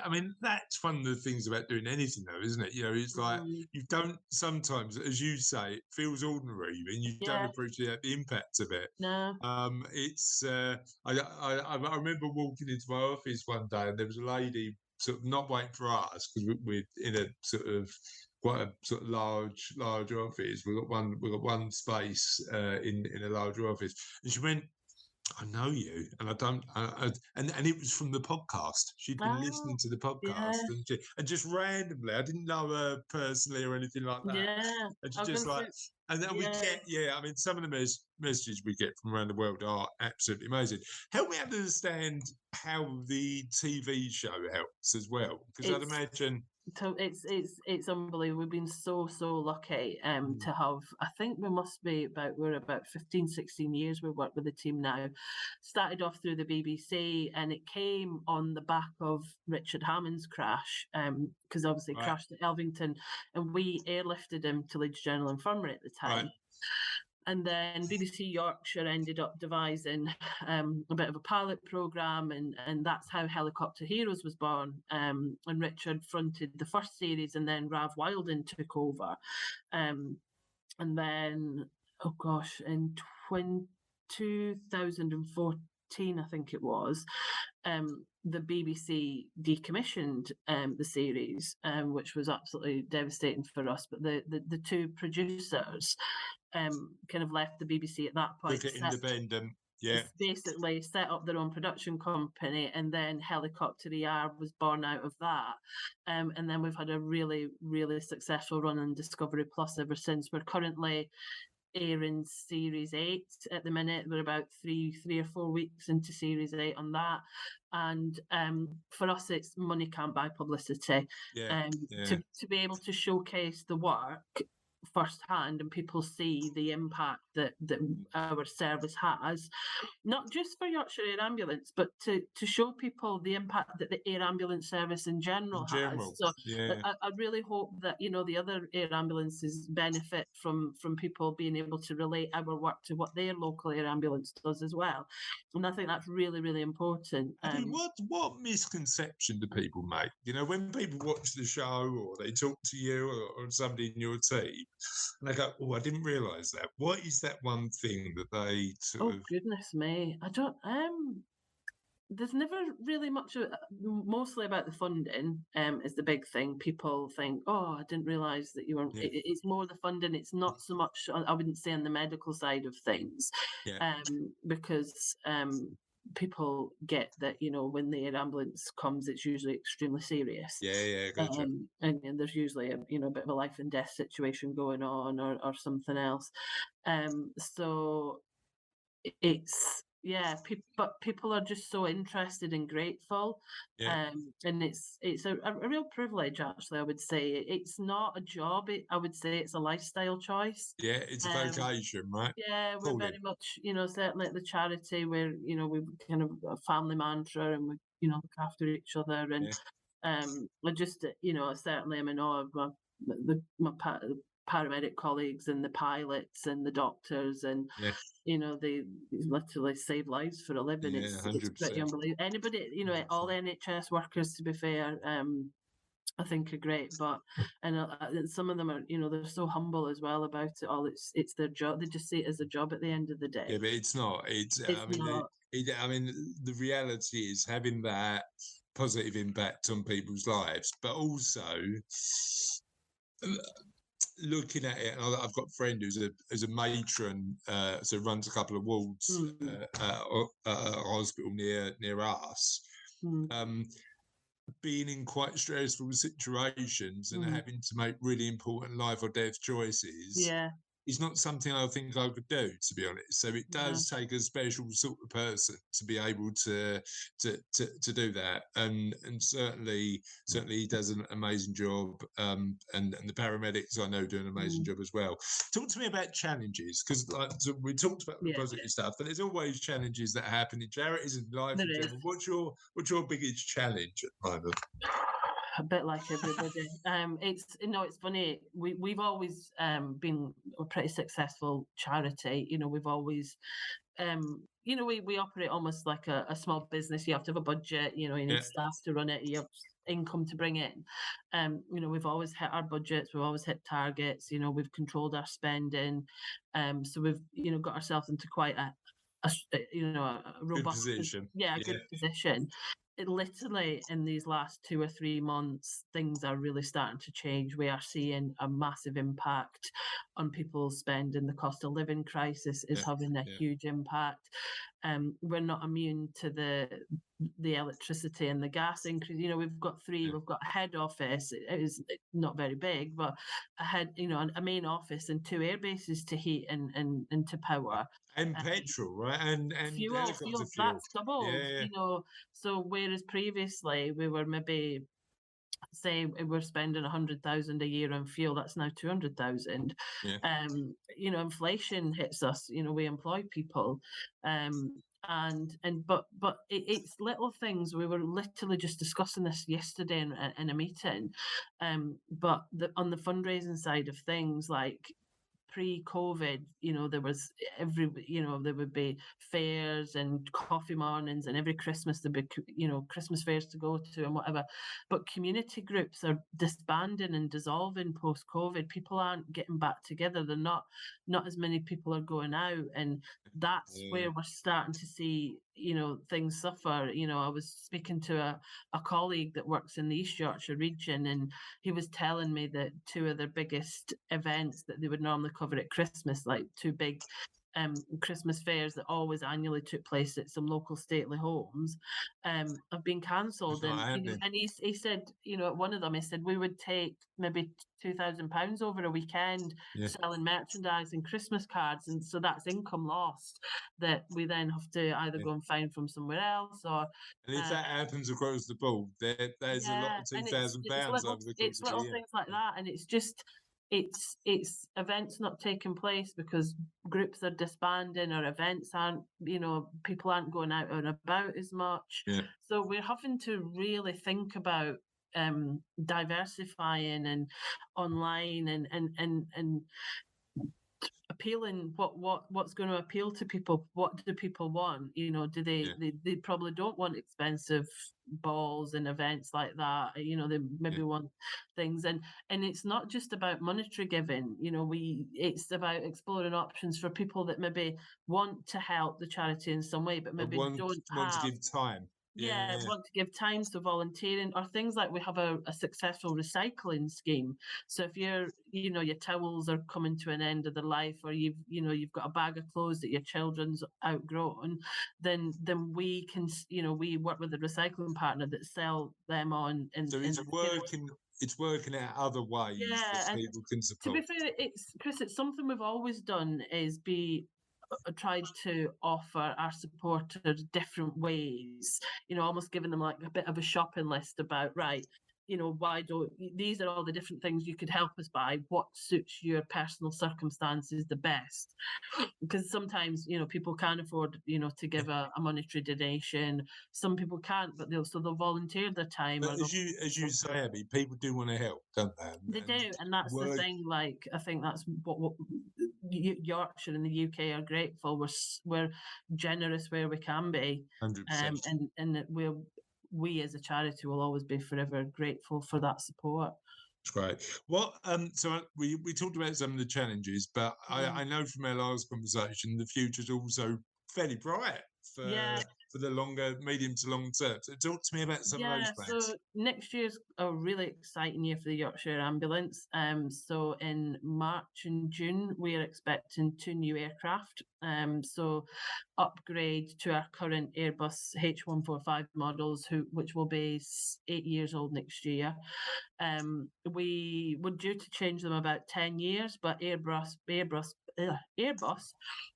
[SPEAKER 4] I mean, that's one of the things about doing anything, though, isn't it? You know, it's like you don't sometimes, as you say, it feels ordinary, and you don't appreciate the impact of it.
[SPEAKER 5] No.
[SPEAKER 4] It's. I remember walking into my office one day, and there was a lady sort of not waiting for us because we're in a sort of quite a sort of large office. We got one space in a larger office, and she went, I know you, and I don't, and it was from the podcast. She'd been listening to the podcast, and just randomly, I didn't know her personally or anything like that.
[SPEAKER 5] Yeah,
[SPEAKER 4] and she just like, and then we get, I mean, some of the messages we get from around the world are absolutely amazing. Help me understand how the TV show helps as well, because I'd imagine.
[SPEAKER 5] It's unbelievable. We've been so lucky to have, I think we're about 15, 16 years we've worked with the team now. Started off through the BBC, and it came on the back of Richard Hammond's crash, because obviously crashed at Elvington, and we airlifted him to Leeds General Infirmary at the time. And then BBC Yorkshire ended up devising a bit of a pilot programme, and that's how Helicopter Heroes was born. And Richard fronted the first series, and then Rav Wilding took over. And then, in 2014, I think it was, the BBC decommissioned the series, which was absolutely devastating for us. But the two producers kind of left the BBC at that point.
[SPEAKER 4] Independent.
[SPEAKER 5] Basically set up their own production company, and then Helicopter ER was born out of that. And then we've had a really, really successful run on Discovery Plus ever since. We're currently airing Series 8 at the minute. We're about three or 4 weeks into Series 8 on that. And for us, it's money can't buy publicity. To be able to showcase the work firsthand and people see the impact that our service has, not just for Yorkshire Air Ambulance, but to show people the impact that the air ambulance service in general has. So I really hope that, you know, the other air ambulances benefit from people being able to relate our work to what their local air ambulance does as well. And I think that's really, really important.
[SPEAKER 4] I mean, what misconception do people make? You know, when people watch the show or they talk to you or somebody in your team, and they go, "Oh, I didn't realise that." What is that one thing that they sort of?
[SPEAKER 5] Oh goodness me, I don't. There's never really much. Mostly about the funding is the big thing. People think, "Oh, I didn't realise that you were." It's more the funding. It's not so much. I wouldn't say on the medical side of things, because people get that, when the air ambulance comes, it's usually extremely serious.
[SPEAKER 4] Yeah, gotcha.
[SPEAKER 5] And there's usually a bit of a life and death situation going on, or something else. So it's but people are just so interested and grateful.
[SPEAKER 4] Yeah.
[SPEAKER 5] And it's a real privilege, actually. I would say it's not a job. I would say it's a lifestyle choice.
[SPEAKER 4] Yeah, it's a vocation, right?
[SPEAKER 5] Yeah, we're very much, certainly at the charity where, we've kind of a family mantra, and we, look after each other. And I just, certainly am in awe of my paramedic colleagues, and the pilots and the doctors, and they literally save lives for a living.
[SPEAKER 4] Yeah,
[SPEAKER 5] It's pretty
[SPEAKER 4] 100%.
[SPEAKER 5] unbelievable. Anybody, all NHS workers, to be fair, I think are great, but and some of them are, they're so humble as well about it all. It's their job. They just see it as a job at the end of the day.
[SPEAKER 4] Yeah, but it's not. It's
[SPEAKER 5] not.
[SPEAKER 4] I mean, the reality is having that positive impact on people's lives, but also looking at it. And I've got a friend who's a matron, so runs a couple of wards at a hospital near us. Being in quite stressful situations and having to make really important life or death choices is not something I think I could do, to be honest. So it does take a special sort of person to be able to do that. And certainly he does an amazing job. And the paramedics I know do an amazing job as well. Talk to me about challenges, because so we talked about the positive stuff, but there's always challenges that happen in charities and life in general. What's your biggest challenge at the moment?
[SPEAKER 5] A bit like everybody. It's funny. We've always been a pretty successful charity. We've always, we operate almost like a small business. You have to have a budget. You need staff to run it. You have income to bring in. We've always hit our budgets. We've always hit targets. We've controlled our spending. So we've got ourselves into quite a robust
[SPEAKER 4] position.
[SPEAKER 5] Good position. It literally, in these last 2 or 3 months, things are really starting to change. We are seeing a massive impact on people's spending. The cost of living crisis is having a huge impact. We're not immune to the electricity and the gas increase. We've got we've got a head office. It is not very big, but a main office and 2 air bases to heat and to power.
[SPEAKER 4] And petrol, right? And
[SPEAKER 5] fuel, that's doubled. So whereas previously we were maybe, say, we're spending 100,000 a year on fuel, that's now 200,000. Inflation hits us. We employ people, but it's little things. We were literally just discussing this yesterday in a meeting. But on the fundraising side of things, like pre-COVID, there was there would be fairs and coffee mornings, and every Christmas there'd be, Christmas fairs to go to and whatever. But community groups are disbanding and dissolving post-COVID. People aren't getting back together. They're not as many people are going out, and that's where we're starting to see, things suffer. I was speaking to a colleague that works in the East Yorkshire region, and he was telling me that 2 of their biggest events that they would normally cover at Christmas, like 2 big Christmas fairs that always annually took place at some local stately homes, have been cancelled. And he said, at one of them, he said we would take maybe £2,000 over a weekend selling merchandise and Christmas cards, and so that's income lost that we then have to either go and find from somewhere else, or.
[SPEAKER 4] And if that happens across the board, there's a lot of £2,000 over the course
[SPEAKER 5] it's
[SPEAKER 4] of the
[SPEAKER 5] little
[SPEAKER 4] year.
[SPEAKER 5] things like that, and it's just. It's events not taking place because groups are disbanding, or events aren't, people aren't going out and about as much. So we're having to really think about diversifying and online and appealing what's going to appeal to people. What do people want? Do they probably don't want expensive balls and events like that. They maybe want things, and it's not just about monetary giving. It's about exploring options for people that maybe want to help the charity in some way, but maybe don't
[SPEAKER 4] want to give time.
[SPEAKER 5] Yeah, want to give time to volunteering, or things like we have a successful recycling scheme. So if your towels are coming to an end of their life, or you've got a bag of clothes that your children's outgrown, then we can we work with a recycling partner that sell them on.
[SPEAKER 4] So it's working out other ways that people can support.
[SPEAKER 5] To be fair, Chris, it's something we've always done, is tried to offer our supporters different ways, almost giving them like a bit of a shopping list about, right, why don't these are all the different things you could help us by, what suits your personal circumstances the best. Because sometimes people can't afford to give a monetary donation, some people can't, but they'll volunteer their time.
[SPEAKER 4] But as you say, Abby, people do want to help, don't they?
[SPEAKER 5] They do, and that's the thing. Like, I think that's what Yorkshire and the UK are grateful. We're generous where we can be,
[SPEAKER 4] 100%.
[SPEAKER 5] And we as a charity will always be forever grateful for that support.
[SPEAKER 4] That's great. Well, so we talked about some of the challenges, but I know from our last conversation the future's also fairly bright for the medium to long term. So talk to me about some of those plans.
[SPEAKER 5] So next year's a really exciting year for the Yorkshire Air Ambulance. So in March and June, we are expecting 2 new aircraft. So upgrade to our current Airbus H145 models, which will be 8 years old next year. We were due to change them about 10 years, but Airbus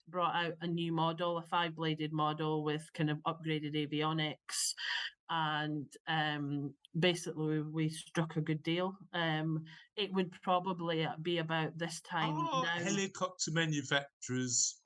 [SPEAKER 5] brought out a new model, a 5-bladed model with kind of upgraded avionics, and basically we struck a good deal. It would probably be about this time now.
[SPEAKER 4] Helicopter manufacturers,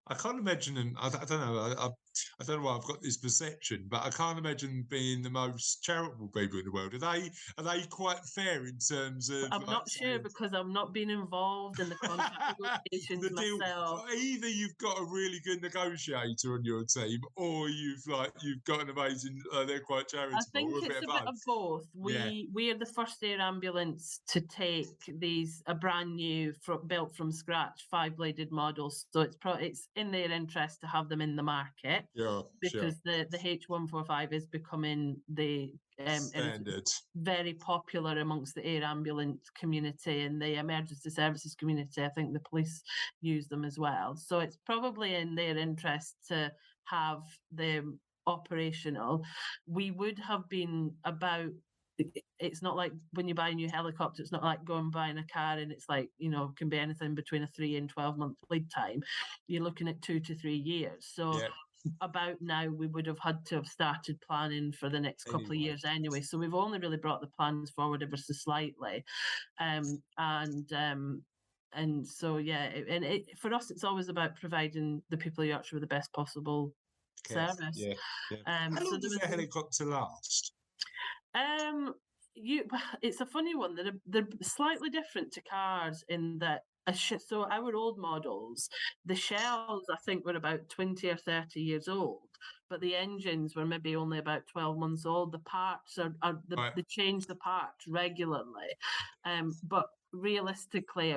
[SPEAKER 4] I can't imagine them. I don't know. I don't know why I've got this perception, but I can't imagine being the most charitable people in the world. Are they quite fair in terms of?
[SPEAKER 5] I'm not sure, because I've not been involved in the contract negotiations myself.
[SPEAKER 4] Either you've got a really good negotiator on your team, or you've got an amazing. They're quite charitable.
[SPEAKER 5] I think it's a bit of both. We are the first air ambulance to take a brand new built from scratch 5-bladed models, so it's in their interest to have them in the market. Because the H145 is becoming the standard, very popular amongst the air ambulance community and the emergency services community. I think the police use them as well. So it's probably in their interest to have them operational. We would have been about. It's not like when you buy a new helicopter, it's not like going buying a car and it's like, can be anything between a 3 and 12 month lead time. You're looking at 2 to 3 years. So about now we would have had to have started planning for the next couple of years anyway. So we've only really brought the plans forward ever so slightly. And so, for us, it's always about providing the people of Yorkshire with the best possible service.
[SPEAKER 4] How long does a helicopter last?
[SPEAKER 5] It's a funny one. They're slightly different to cars in that. So our old models, the shells I think were about 20 or 30 years old, but the engines were maybe only about 12 months old. The parts they change the parts regularly, but realistically,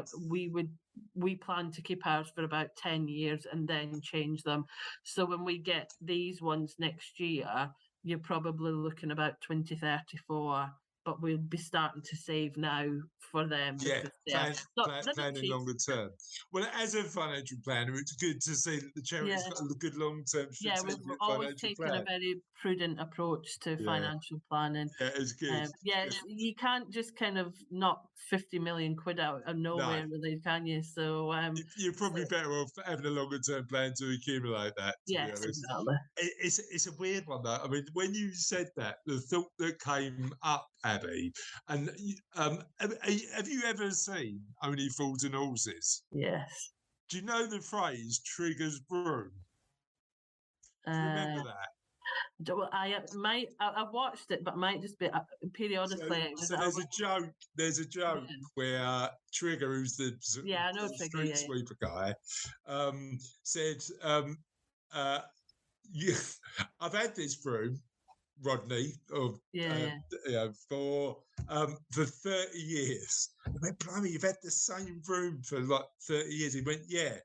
[SPEAKER 5] we plan to keep ours for about 10 years and then change them. So when we get these ones next year, you're probably looking about 2034. But we'll be starting to save now for them.
[SPEAKER 4] Planning longer term. Well, as a financial planner, it's good to see that the charity's got a good long-term strategic financial plan.
[SPEAKER 5] We've always taken a very prudent approach to financial planning.
[SPEAKER 4] Yeah, it's good.
[SPEAKER 5] You can't just kind of knock 50 million quid out of nowhere, really, can you? So
[SPEAKER 4] you're probably better off having a longer-term plan to accumulate that.
[SPEAKER 5] Yes, exactly.
[SPEAKER 4] It's a weird one, though. I mean, when you said that, the thought that came up, Abby, and have you ever seen Only Fools and Horses?
[SPEAKER 5] Yes.
[SPEAKER 4] Do you know the phrase "triggers broom"? Do you remember that?
[SPEAKER 5] I've watched it, but it might just be periodically.
[SPEAKER 4] So there's a joke where Trigger, who's the street sweeper guy, said, "I've had this broom, Rodney, for 30 years, I went, blimey, you've had the same room for like 30 years. He went, yeah,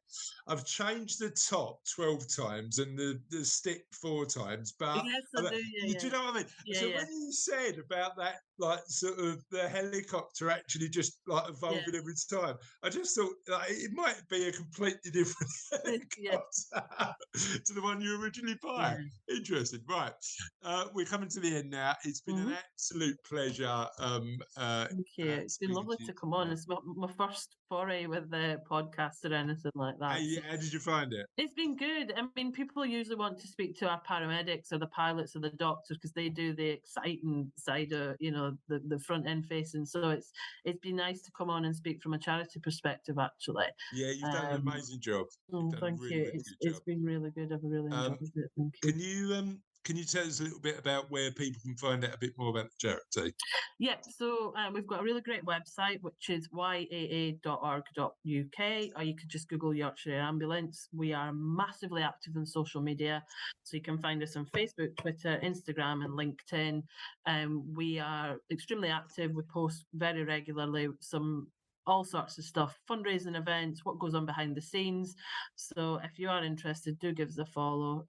[SPEAKER 4] I've changed the top 12 times and the stick 4 times, but
[SPEAKER 5] Yes, I do. Yeah,
[SPEAKER 4] do you know what I mean?
[SPEAKER 5] Yeah,
[SPEAKER 4] So
[SPEAKER 5] yeah.
[SPEAKER 4] when you said about that, like sort of the helicopter actually just like evolving every time, I just thought like, it might be a completely different helicopter to the one you originally bought. Interesting. Right. We're coming to the end now. It's been an absolute pleasure.
[SPEAKER 5] Thank you. It's been lovely to come on. It's my first foray with the podcast or anything like that.
[SPEAKER 4] How did you find it?
[SPEAKER 5] It's been good. I mean, people usually want to speak to our paramedics or the pilots or the doctors because they do the exciting side of, the front end facing. So it's been nice to come on and speak from a charity perspective, actually.
[SPEAKER 4] Yeah, you've done an amazing job.
[SPEAKER 5] Thank you. It's been really good. I've really enjoyed it. Thank you.
[SPEAKER 4] Can you tell us a little bit about where people can find out a bit more about the charity?
[SPEAKER 5] Yeah, so we've got a really great website, which is yaa.org.uk, or you could just Google Yorkshire Air Ambulance. We are massively active on social media, so you can find us on Facebook, Twitter, Instagram, and LinkedIn. We are extremely active. We post very regularly all sorts of stuff, fundraising events, what goes on behind the scenes. So if you are interested, do give us a follow.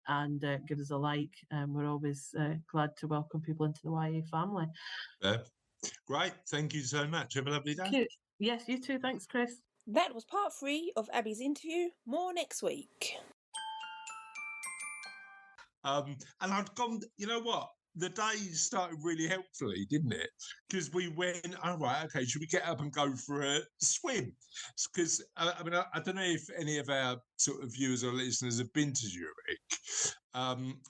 [SPEAKER 5] And give us a like. We're always glad to welcome people into the YA family.
[SPEAKER 4] Great. Thank you so much. Have a lovely day.
[SPEAKER 5] Cute. Yes, you too. Thanks, Chris.
[SPEAKER 2] That was part 3 of Abby's interview. More next week.
[SPEAKER 4] And I'd gone, you know what? The day started really helpfully, didn't it? Because we went, all right, okay, should we get up and go for a swim? Because, I don't know if any of our sort of viewers or listeners have been to Zurich.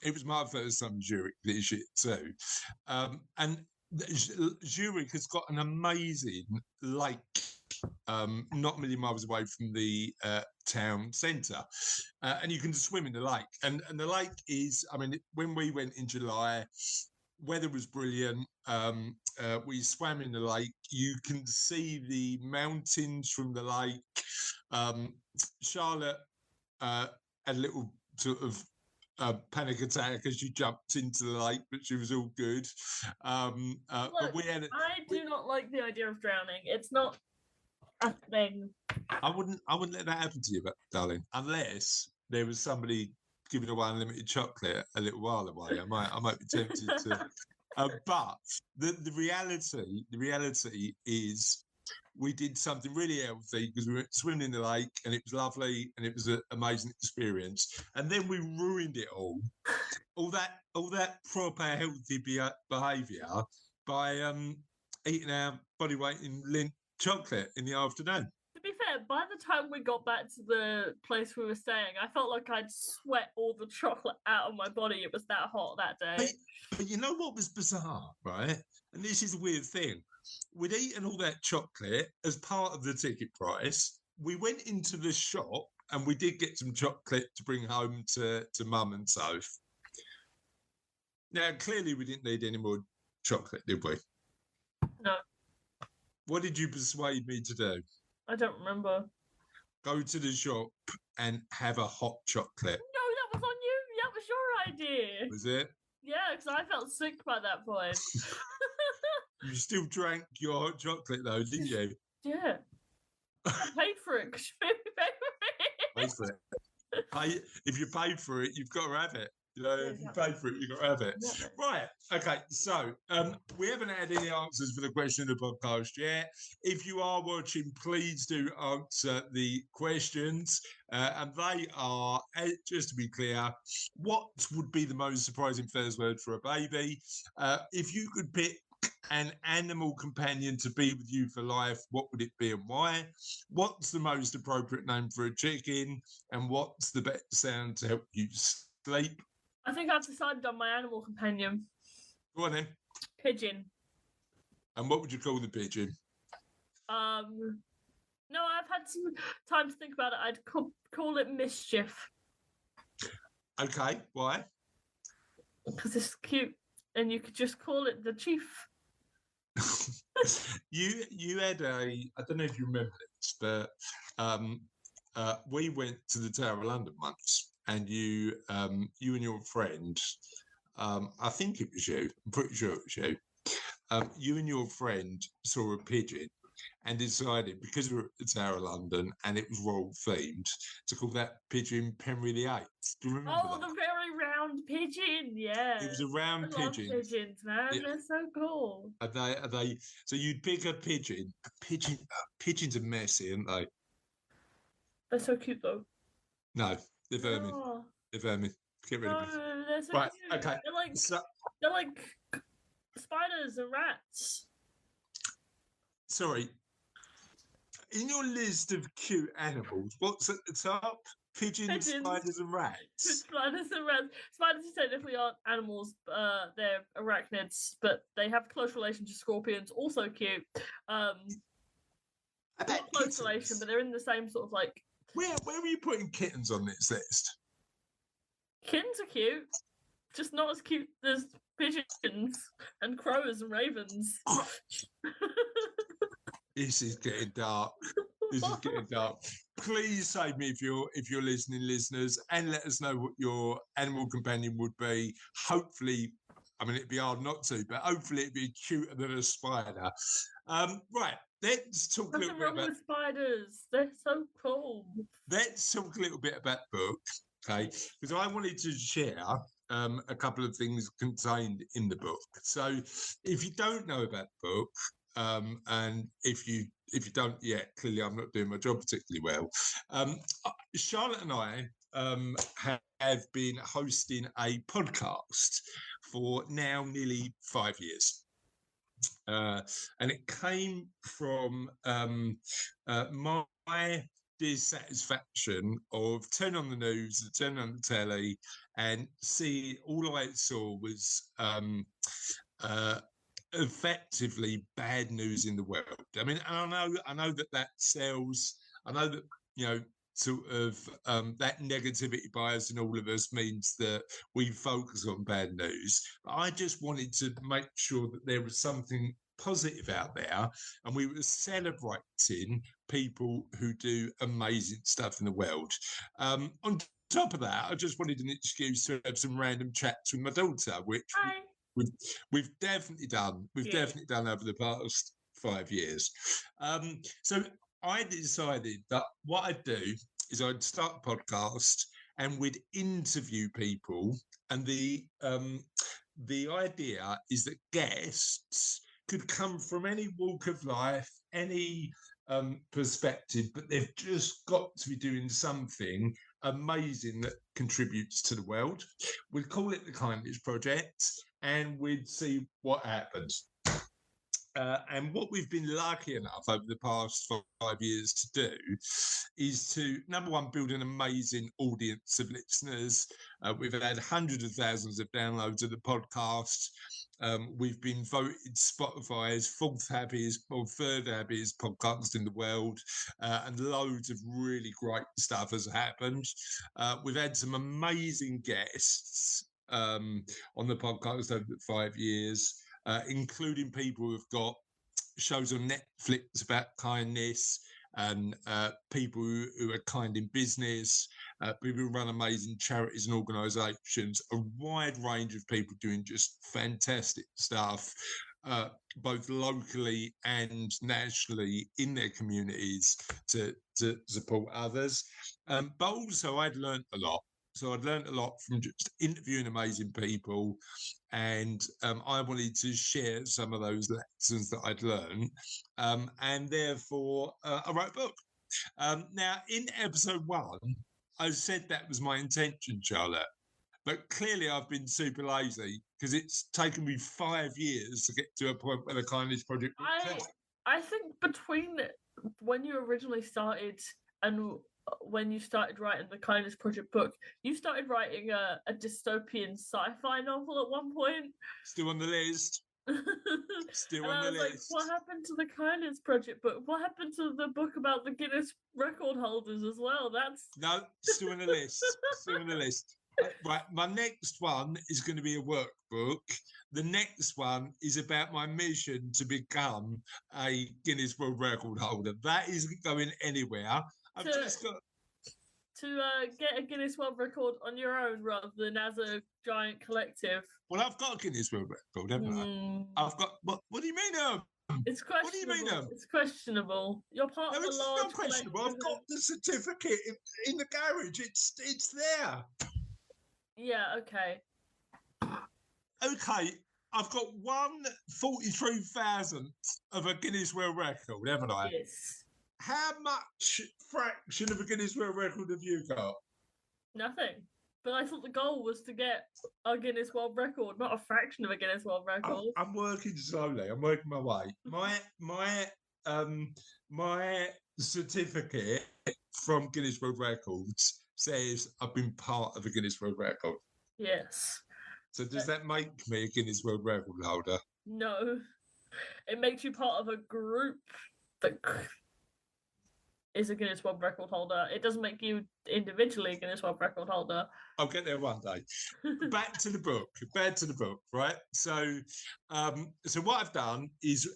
[SPEAKER 4] It was my first time in Zurich this year too. And Zurich has got an amazing lake, not a million miles away from the town centre, and you can swim in the lake. And the lake is, when we went in July, weather was brilliant. We swam in the lake. You can see the mountains from the lake. Charlotte had a little sort of panic attack as she jumped into the lake, but she was all good.
[SPEAKER 3] Look,
[SPEAKER 4] but
[SPEAKER 3] I do not like the idea of drowning. It's not a thing.
[SPEAKER 4] I wouldn't let that happen to you, darling, unless there was somebody giving away unlimited chocolate a little while away. I might be tempted to. But the reality is, we did something really healthy because we went swimming in the lake and it was lovely and it was an amazing experience. And then we ruined it all that proper healthy behaviour by eating our body weight in Lindt chocolate in the afternoon.
[SPEAKER 3] To be fair, by the time we got back to the place we were staying, I felt like I'd sweat all the chocolate out of my body. It was that hot that day.
[SPEAKER 4] But you know what was bizarre, right? And this is a weird thing. We'd eaten all that chocolate as part of the ticket price. We went into the shop and we did get some chocolate to bring home to Mum and Soph. Now, clearly we didn't need any more chocolate, did we?
[SPEAKER 3] No.
[SPEAKER 4] What did you persuade me to do?
[SPEAKER 3] I don't remember.
[SPEAKER 4] Go to the shop and have a hot chocolate.
[SPEAKER 3] No, that was on you. That was your idea.
[SPEAKER 4] Was it?
[SPEAKER 3] Yeah, because I felt sick by that point.
[SPEAKER 4] You still drank your hot chocolate though, didn't you?
[SPEAKER 3] Yeah. I paid for it.
[SPEAKER 4] Pay for it. If you paid for it, you've got to have it. You know, if you pay for it, you've got to have it. Yeah. Right. Okay. So we haven't had any answers for the question of the podcast yet. If you are watching, please do answer the questions. And they are, just to be clear, what would be the most surprising first word for a baby? If you could pick an animal companion to be with you for life, what would it be and why? What's the most appropriate name for a chicken? And what's the best sound to help you sleep?
[SPEAKER 3] I think I've decided on my animal companion.
[SPEAKER 4] Go on then.
[SPEAKER 3] Pigeon.
[SPEAKER 4] And what would you call the pigeon?
[SPEAKER 3] No, I've had some time to think about it. I'd call it Mischief.
[SPEAKER 4] Okay, why?
[SPEAKER 3] Because it's cute, and you could just call it the Chief.
[SPEAKER 4] You had I don't know if you remember this, but we went to the Tower of London once. And you and your friend, I think it was you, I'm pretty sure it was you, you and your friend saw a pigeon and decided, because we were at the Tower of London and it was royal themed, to call that pigeon Henry VIII. Do you remember
[SPEAKER 3] Oh,
[SPEAKER 4] that?
[SPEAKER 3] the very round pigeon, yeah.
[SPEAKER 4] It was a round
[SPEAKER 3] I love
[SPEAKER 4] pigeon.
[SPEAKER 3] pigeons, man.
[SPEAKER 4] Yeah.
[SPEAKER 3] They're so cool.
[SPEAKER 4] Are they? So you'd pick a pigeon. Pigeons are messy, aren't they?
[SPEAKER 3] They're so cute, though.
[SPEAKER 4] No, they're vermin.
[SPEAKER 3] Oh,
[SPEAKER 4] They're vermin. Get rid of them.
[SPEAKER 3] no, they're so
[SPEAKER 4] Right,
[SPEAKER 3] cute.
[SPEAKER 4] okay.
[SPEAKER 3] They're like spiders and rats.
[SPEAKER 4] Sorry. In your list of cute animals, what's at the top? Pigeons, spiders, and rats.
[SPEAKER 3] Spiders and rats. Spiders technically aren't animals. They're arachnids, but they have close relation to scorpions. Also cute. Not close relation, but they're in the same sort of like.
[SPEAKER 4] Where are you putting kittens on this list?
[SPEAKER 3] Kittens are cute, just not as cute as pigeons and crows and ravens.
[SPEAKER 4] This is getting dark. This is getting dark. Please save me if you're listening, listeners, and let us know what your animal companion would be. Hopefully, I mean, it'd be hard not to, but hopefully it'd be cuter than a spider. Right, let's talk a little bit about
[SPEAKER 3] spiders. They're so cool.
[SPEAKER 4] Let's talk a little bit about the book, okay? Because I wanted to share a couple of things contained in the book. So, if you don't know about the book, and if you don't yet, clearly I'm not doing my job particularly well. Charlotte and I have been hosting a podcast for now nearly 5 years. And it came from my dissatisfaction of turning on the news, turning on the telly, and see all I saw was effectively bad news in the world. I mean, and I know that sells. I know that, you know, sort of that negativity bias in all of us means that we focus on bad news. But I just wanted to make sure that there was something positive out there, and we were celebrating people who do amazing stuff in the world. On top of that, I just wanted an excuse to have some random chats with my daughter, which we've definitely done. We've definitely done over the past 5 years. So I decided that what I'd do is I'd start a podcast and we'd interview people, and the idea is that guests could come from any walk of life, any perspective, but they've just got to be doing something amazing that contributes to the world. We'd call it the Kindness Project, and we'd see what happens. And what we've been lucky enough over the past 5 years to do is to, number one, build an amazing audience of listeners. We've had hundreds of thousands of downloads of the podcast. We've been voted Spotify's fourth happiest or third happiest podcast in the world, and loads of really great stuff has happened. We've had some amazing guests on the podcast over the 5 years, including people who've got shows on Netflix about kindness, and people who are kind in business, people who run amazing charities and organisations, a wide range of people doing just fantastic stuff, both locally and nationally in their communities to support others. But also I'd learned a lot. So I'd learned a lot from just interviewing amazing people, and I wanted to share some of those lessons that I'd learned, and therefore I wrote a book. Now, in episode 1, I said that was my intention, Charlotte, but clearly I've been super lazy because it's taken me 5 years to get to a point where the Kindness Project.
[SPEAKER 3] I think between when you originally started and when you started writing the Kindness Project book, you started writing a dystopian sci-fi novel at one point.
[SPEAKER 4] Still on the list. Still
[SPEAKER 3] and
[SPEAKER 4] on
[SPEAKER 3] I
[SPEAKER 4] the
[SPEAKER 3] was
[SPEAKER 4] list.
[SPEAKER 3] Like, what happened to the Kindness Project book? What happened to the book about the Guinness record holders as well? That's
[SPEAKER 4] no, still on the list. Still on the list. Right, my next one is going to be a workbook. The next one is about my mission to become a Guinness World Record holder. That isn't going anywhere. I've just got
[SPEAKER 3] to get a Guinness World Record on your own rather than as a giant collective.
[SPEAKER 4] Well, I've got a Guinness World Record, haven't I? I've got. What do you mean?
[SPEAKER 3] It's
[SPEAKER 4] What do you mean?
[SPEAKER 3] questionable. It's questionable. You're part
[SPEAKER 4] No,
[SPEAKER 3] of a
[SPEAKER 4] it's
[SPEAKER 3] large
[SPEAKER 4] not questionable. I've
[SPEAKER 3] collective.
[SPEAKER 4] got the certificate in the garage. It's there.
[SPEAKER 3] Yeah. Okay.
[SPEAKER 4] Okay, I've got 1/43,000th of a Guinness World Record, haven't I?
[SPEAKER 3] Yes.
[SPEAKER 4] How much fraction of a Guinness World Record have you got?
[SPEAKER 3] Nothing. But I thought the goal was to get a Guinness World Record, not a fraction of a Guinness World Record.
[SPEAKER 4] I'm working slowly. I'm working my way. My certificate from Guinness World Records says I've been part of a Guinness World Record.
[SPEAKER 3] Yes.
[SPEAKER 4] So does that make me a Guinness World Record holder?
[SPEAKER 3] No. It makes you part of a group that is a Guinness World Record holder. It doesn't make you individually a Guinness World Record holder.
[SPEAKER 4] I'll get there one day. Back to the book. Right? So, so what I've done is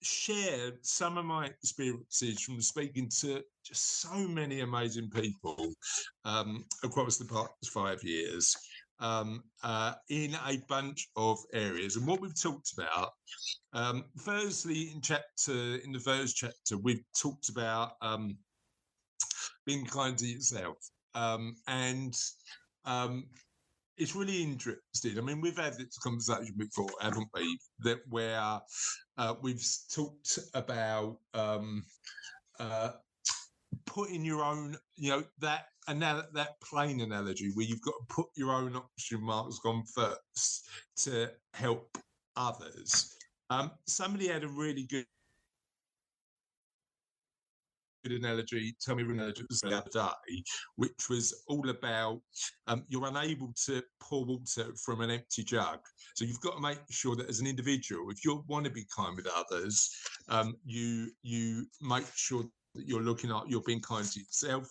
[SPEAKER 4] share some of my experiences from speaking to just so many amazing people across the past 5 years in a bunch of areas. And what we've talked about, firstly, in the first chapter, we've talked about being kind to yourself. And it's really interesting. I mean, we've had this conversation before, haven't we? That where we've talked about putting your own, that plane analogy where you've got to put your own oxygen mask on first to help others. Somebody had a really good analogy, tell me an analogy the other day, which was all about you're unable to pour water from an empty jug. So you've got to make sure that as an individual, if you want to be kind with others, you make sure that you're being kind to yourself.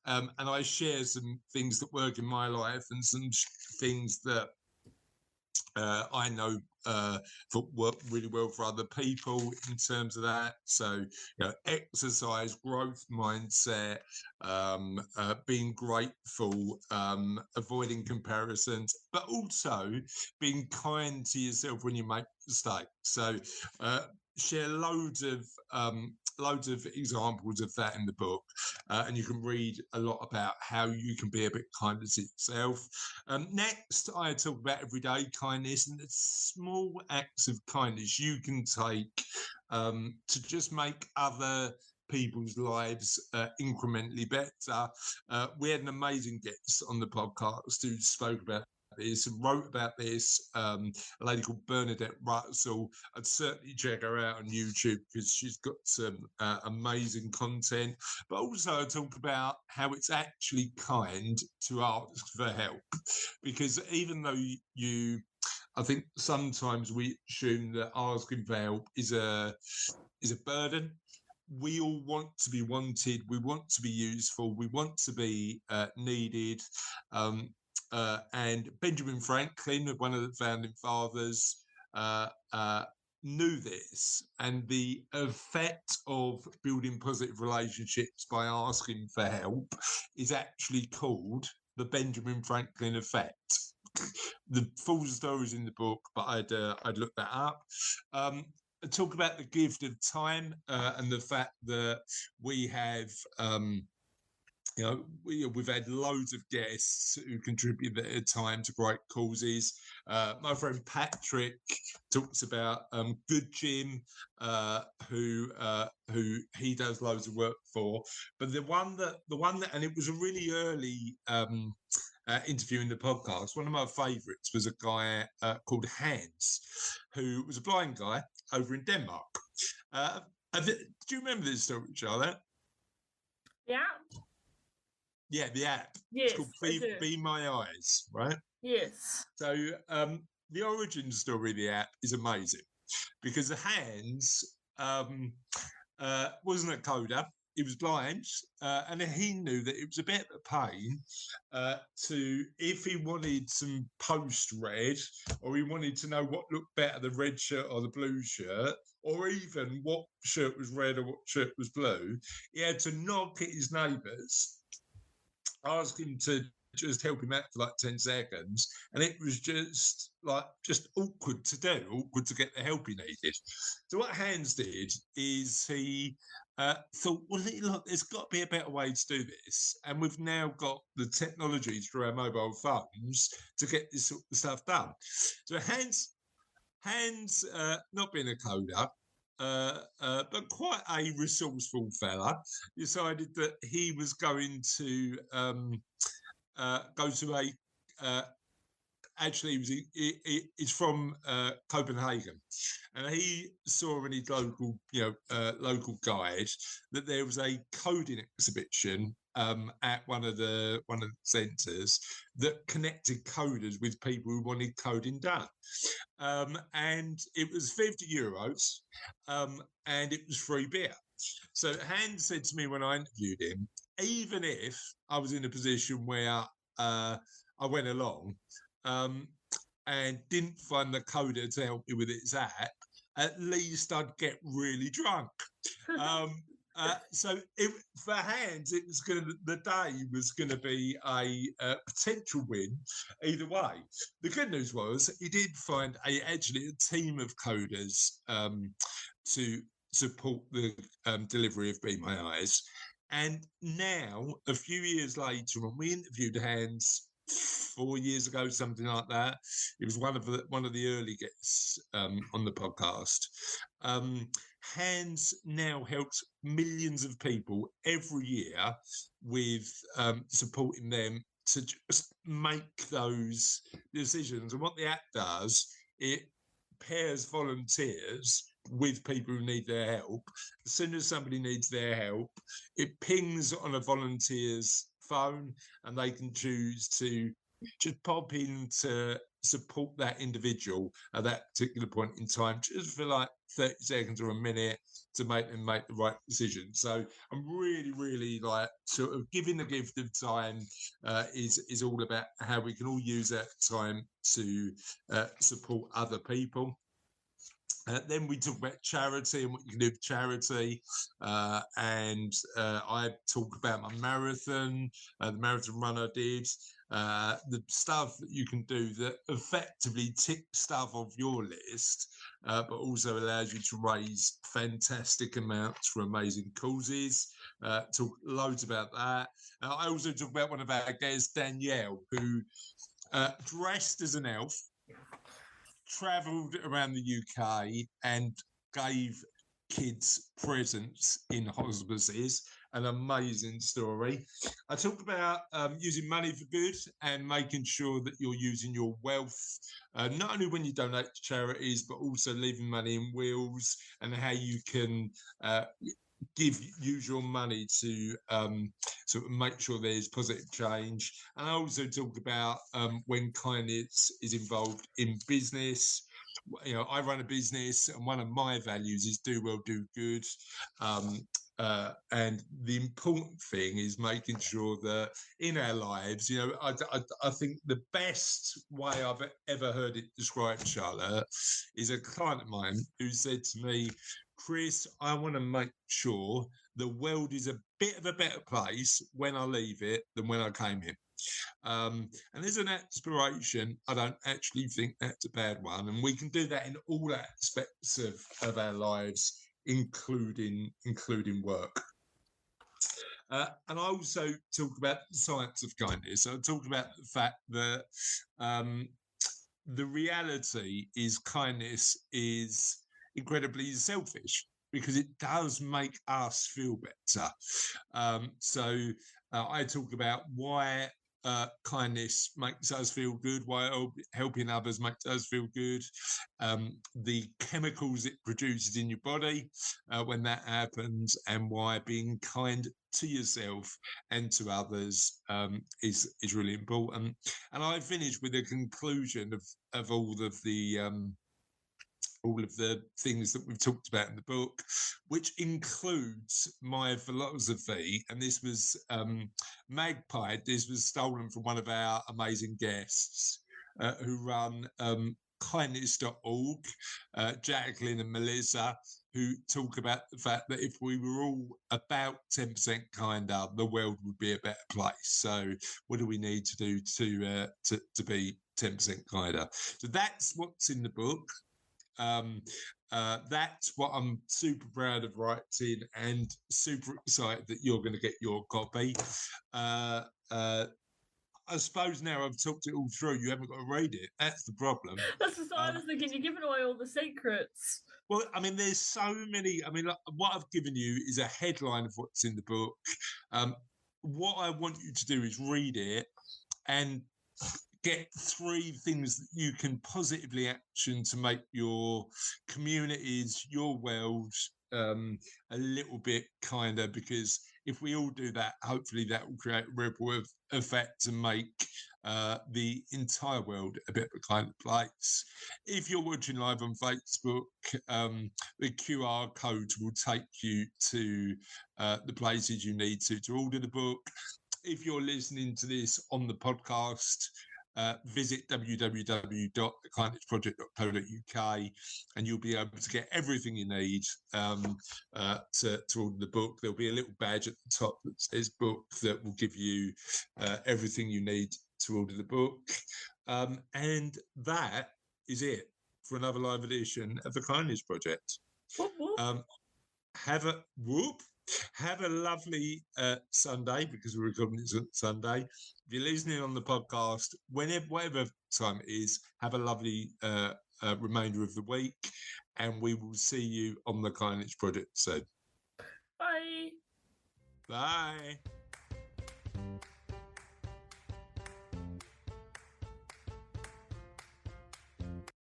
[SPEAKER 4] And I share some things that work in my life and some things that I know work really well for other people in terms of that. So, exercise, growth mindset, being grateful, avoiding comparisons, but also being kind to yourself when you make mistakes. So, share loads of examples of that in the book, and you can read a lot about how you can be a bit kinder to yourself. Next, I talk about everyday kindness and the small acts of kindness you can take to just make other people's lives incrementally better. We had an amazing guest on the podcast who spoke about this and wrote about this, a lady called Bernadette Russell. I'd certainly check her out on YouTube because she's got some amazing content. But also I talk about how it's actually kind to ask for help, because even though I think sometimes we assume that asking for help is a burden. We all want to be wanted. We want to be useful. We want to be needed. And Benjamin Franklin, one of the founding fathers, knew this, and the effect of building positive relationships by asking for help is actually called the Benjamin Franklin effect. The full story is in the book, but I'd look that up. I talk about the gift of time and the fact that we have. We've had loads of guests who contribute their time to great causes. My friend Patrick talks about Good Jim, who he does loads of work for. But the one that, and it was a really early interview in the podcast. One of my favourites was a guy called Hans, who was a blind guy over in Denmark. Do you remember this story, Charlotte?
[SPEAKER 3] Yeah.
[SPEAKER 4] Yeah, the app.
[SPEAKER 3] Yes,
[SPEAKER 4] it's called Be My Eyes, right?
[SPEAKER 3] Yes.
[SPEAKER 4] So the origin story of the app is amazing because Hans wasn't a coder. He was blind, and he knew that it was a bit of a pain if he wanted some post read, or he wanted to know what looked better, the red shirt or the blue shirt, or even what shirt was red or what shirt was blue. He had to knock at his neighbours, ask him to just help him out for like 10 seconds. And it was just awkward to do, awkward to get the help he needed. So what Hans did is he thought, well, look, there's got to be a better way to do this. And we've now got the technology through our mobile phones to get this sort of stuff done. So Hans, not being a coder, but quite a resourceful fella, decided that he was going to go to a actually he's from Copenhagen, and he saw in his local local guide that there was a coding exhibition at one of the centres that connected coders with people who wanted coding done, and it was €50, and it was free beer. So Hans said to me when I interviewed him, even if I was in a position where I went along and didn't find the coder to help me with its app, at least I'd get really drunk. So for Hans, it was the day was going to be a potential win either way. The good news was he did find actually a team of coders to support the delivery of Be My Eyes. And now, a few years later, when we interviewed Hans 4 years ago, something like that, it was one of the early guests on the podcast. Hans now helps millions of people every year with supporting them to just make those decisions. And what the app does, it pairs volunteers with people who need their help. As soon as somebody needs their help, it pings on a volunteer's phone, and they can choose to just pop in to support that individual at that particular point in time, just for like 30 seconds or a minute to make them make the right decision. So I'm really like sort of giving the gift of time is all about how we can all use that time to support other people. Then we talk about charity and what you can do with charity, and I talk about my marathon, the marathon run I did, the stuff that you can do that effectively tick stuff off your list, but also allows you to raise fantastic amounts for amazing causes. Talk loads about that. I also talk about one of our guests, Danielle, who dressed as an elf, travelled around the UK and gave kids presents in hospices. An amazing story. I talked about using money for good and making sure that you're using your wealth, not only when you donate to charities, but also leaving money in wills, and how you can use your money to sort of make sure there's positive change. And I also talk about when kindness is involved in business. You know, I run a business, and one of my values is do well, do good. And the important thing is making sure that in our lives, you know, I think the best way I've ever heard it described, Charlotte, is a client of mine who said to me, Chris, I want to make sure the world is a bit of a better place when I leave it than when I came in. And there's an aspiration. I don't actually think that's a bad one. And we can do that in all aspects of our lives, including work. And I also talk about the science of kindness. So I talk about the fact that the reality is kindness is incredibly selfish, because it does make us feel better. So I talk about why kindness makes us feel good, why helping others makes us feel good, the chemicals it produces in your body when that happens, and why being kind to yourself and to others is really important. And I finish with a conclusion of all of the things that we've talked about in the book, which includes my philosophy. And this was magpied. This was stolen from one of our amazing guests who run kindness.org, Jacqueline and Melissa. who talk about the fact that if we were all about 10% kinder, the world would be a better place. So what do we need to do to be 10% kinder? So that's what's in the book. That's what I'm super proud of writing, and super excited that you're going to get your copy. I suppose now I've talked it all through, you haven't got to read it. That's the problem.
[SPEAKER 3] That's just what I was thinking. You're giving away all the secrets.
[SPEAKER 4] Well, I mean, there's so many. I mean, like, what I've given you is a headline of what's in the book. What I want you to do is read it and get 3 things that you can positively action to make your communities, your world, a little bit kinder, because if we all do that, hopefully that will create a ripple effect to make the entire world a bit of a kinder place. If you're watching live on Facebook, the QR code will take you to the places you need to order the book. If you're listening to this on the podcast, visit www.thekindnessproject.co.uk and you'll be able to get everything you need to order the book. There'll be a little badge at the top that says book that will give you everything you need to order the book. And that is it for another live edition of the Kindness Project. Have a lovely Sunday, because we're recording this on Sunday. If you're listening on the podcast, whatever time it is, have a lovely remainder of the week, and we will see you on the Kindness Project soon.
[SPEAKER 3] Bye.
[SPEAKER 4] Bye.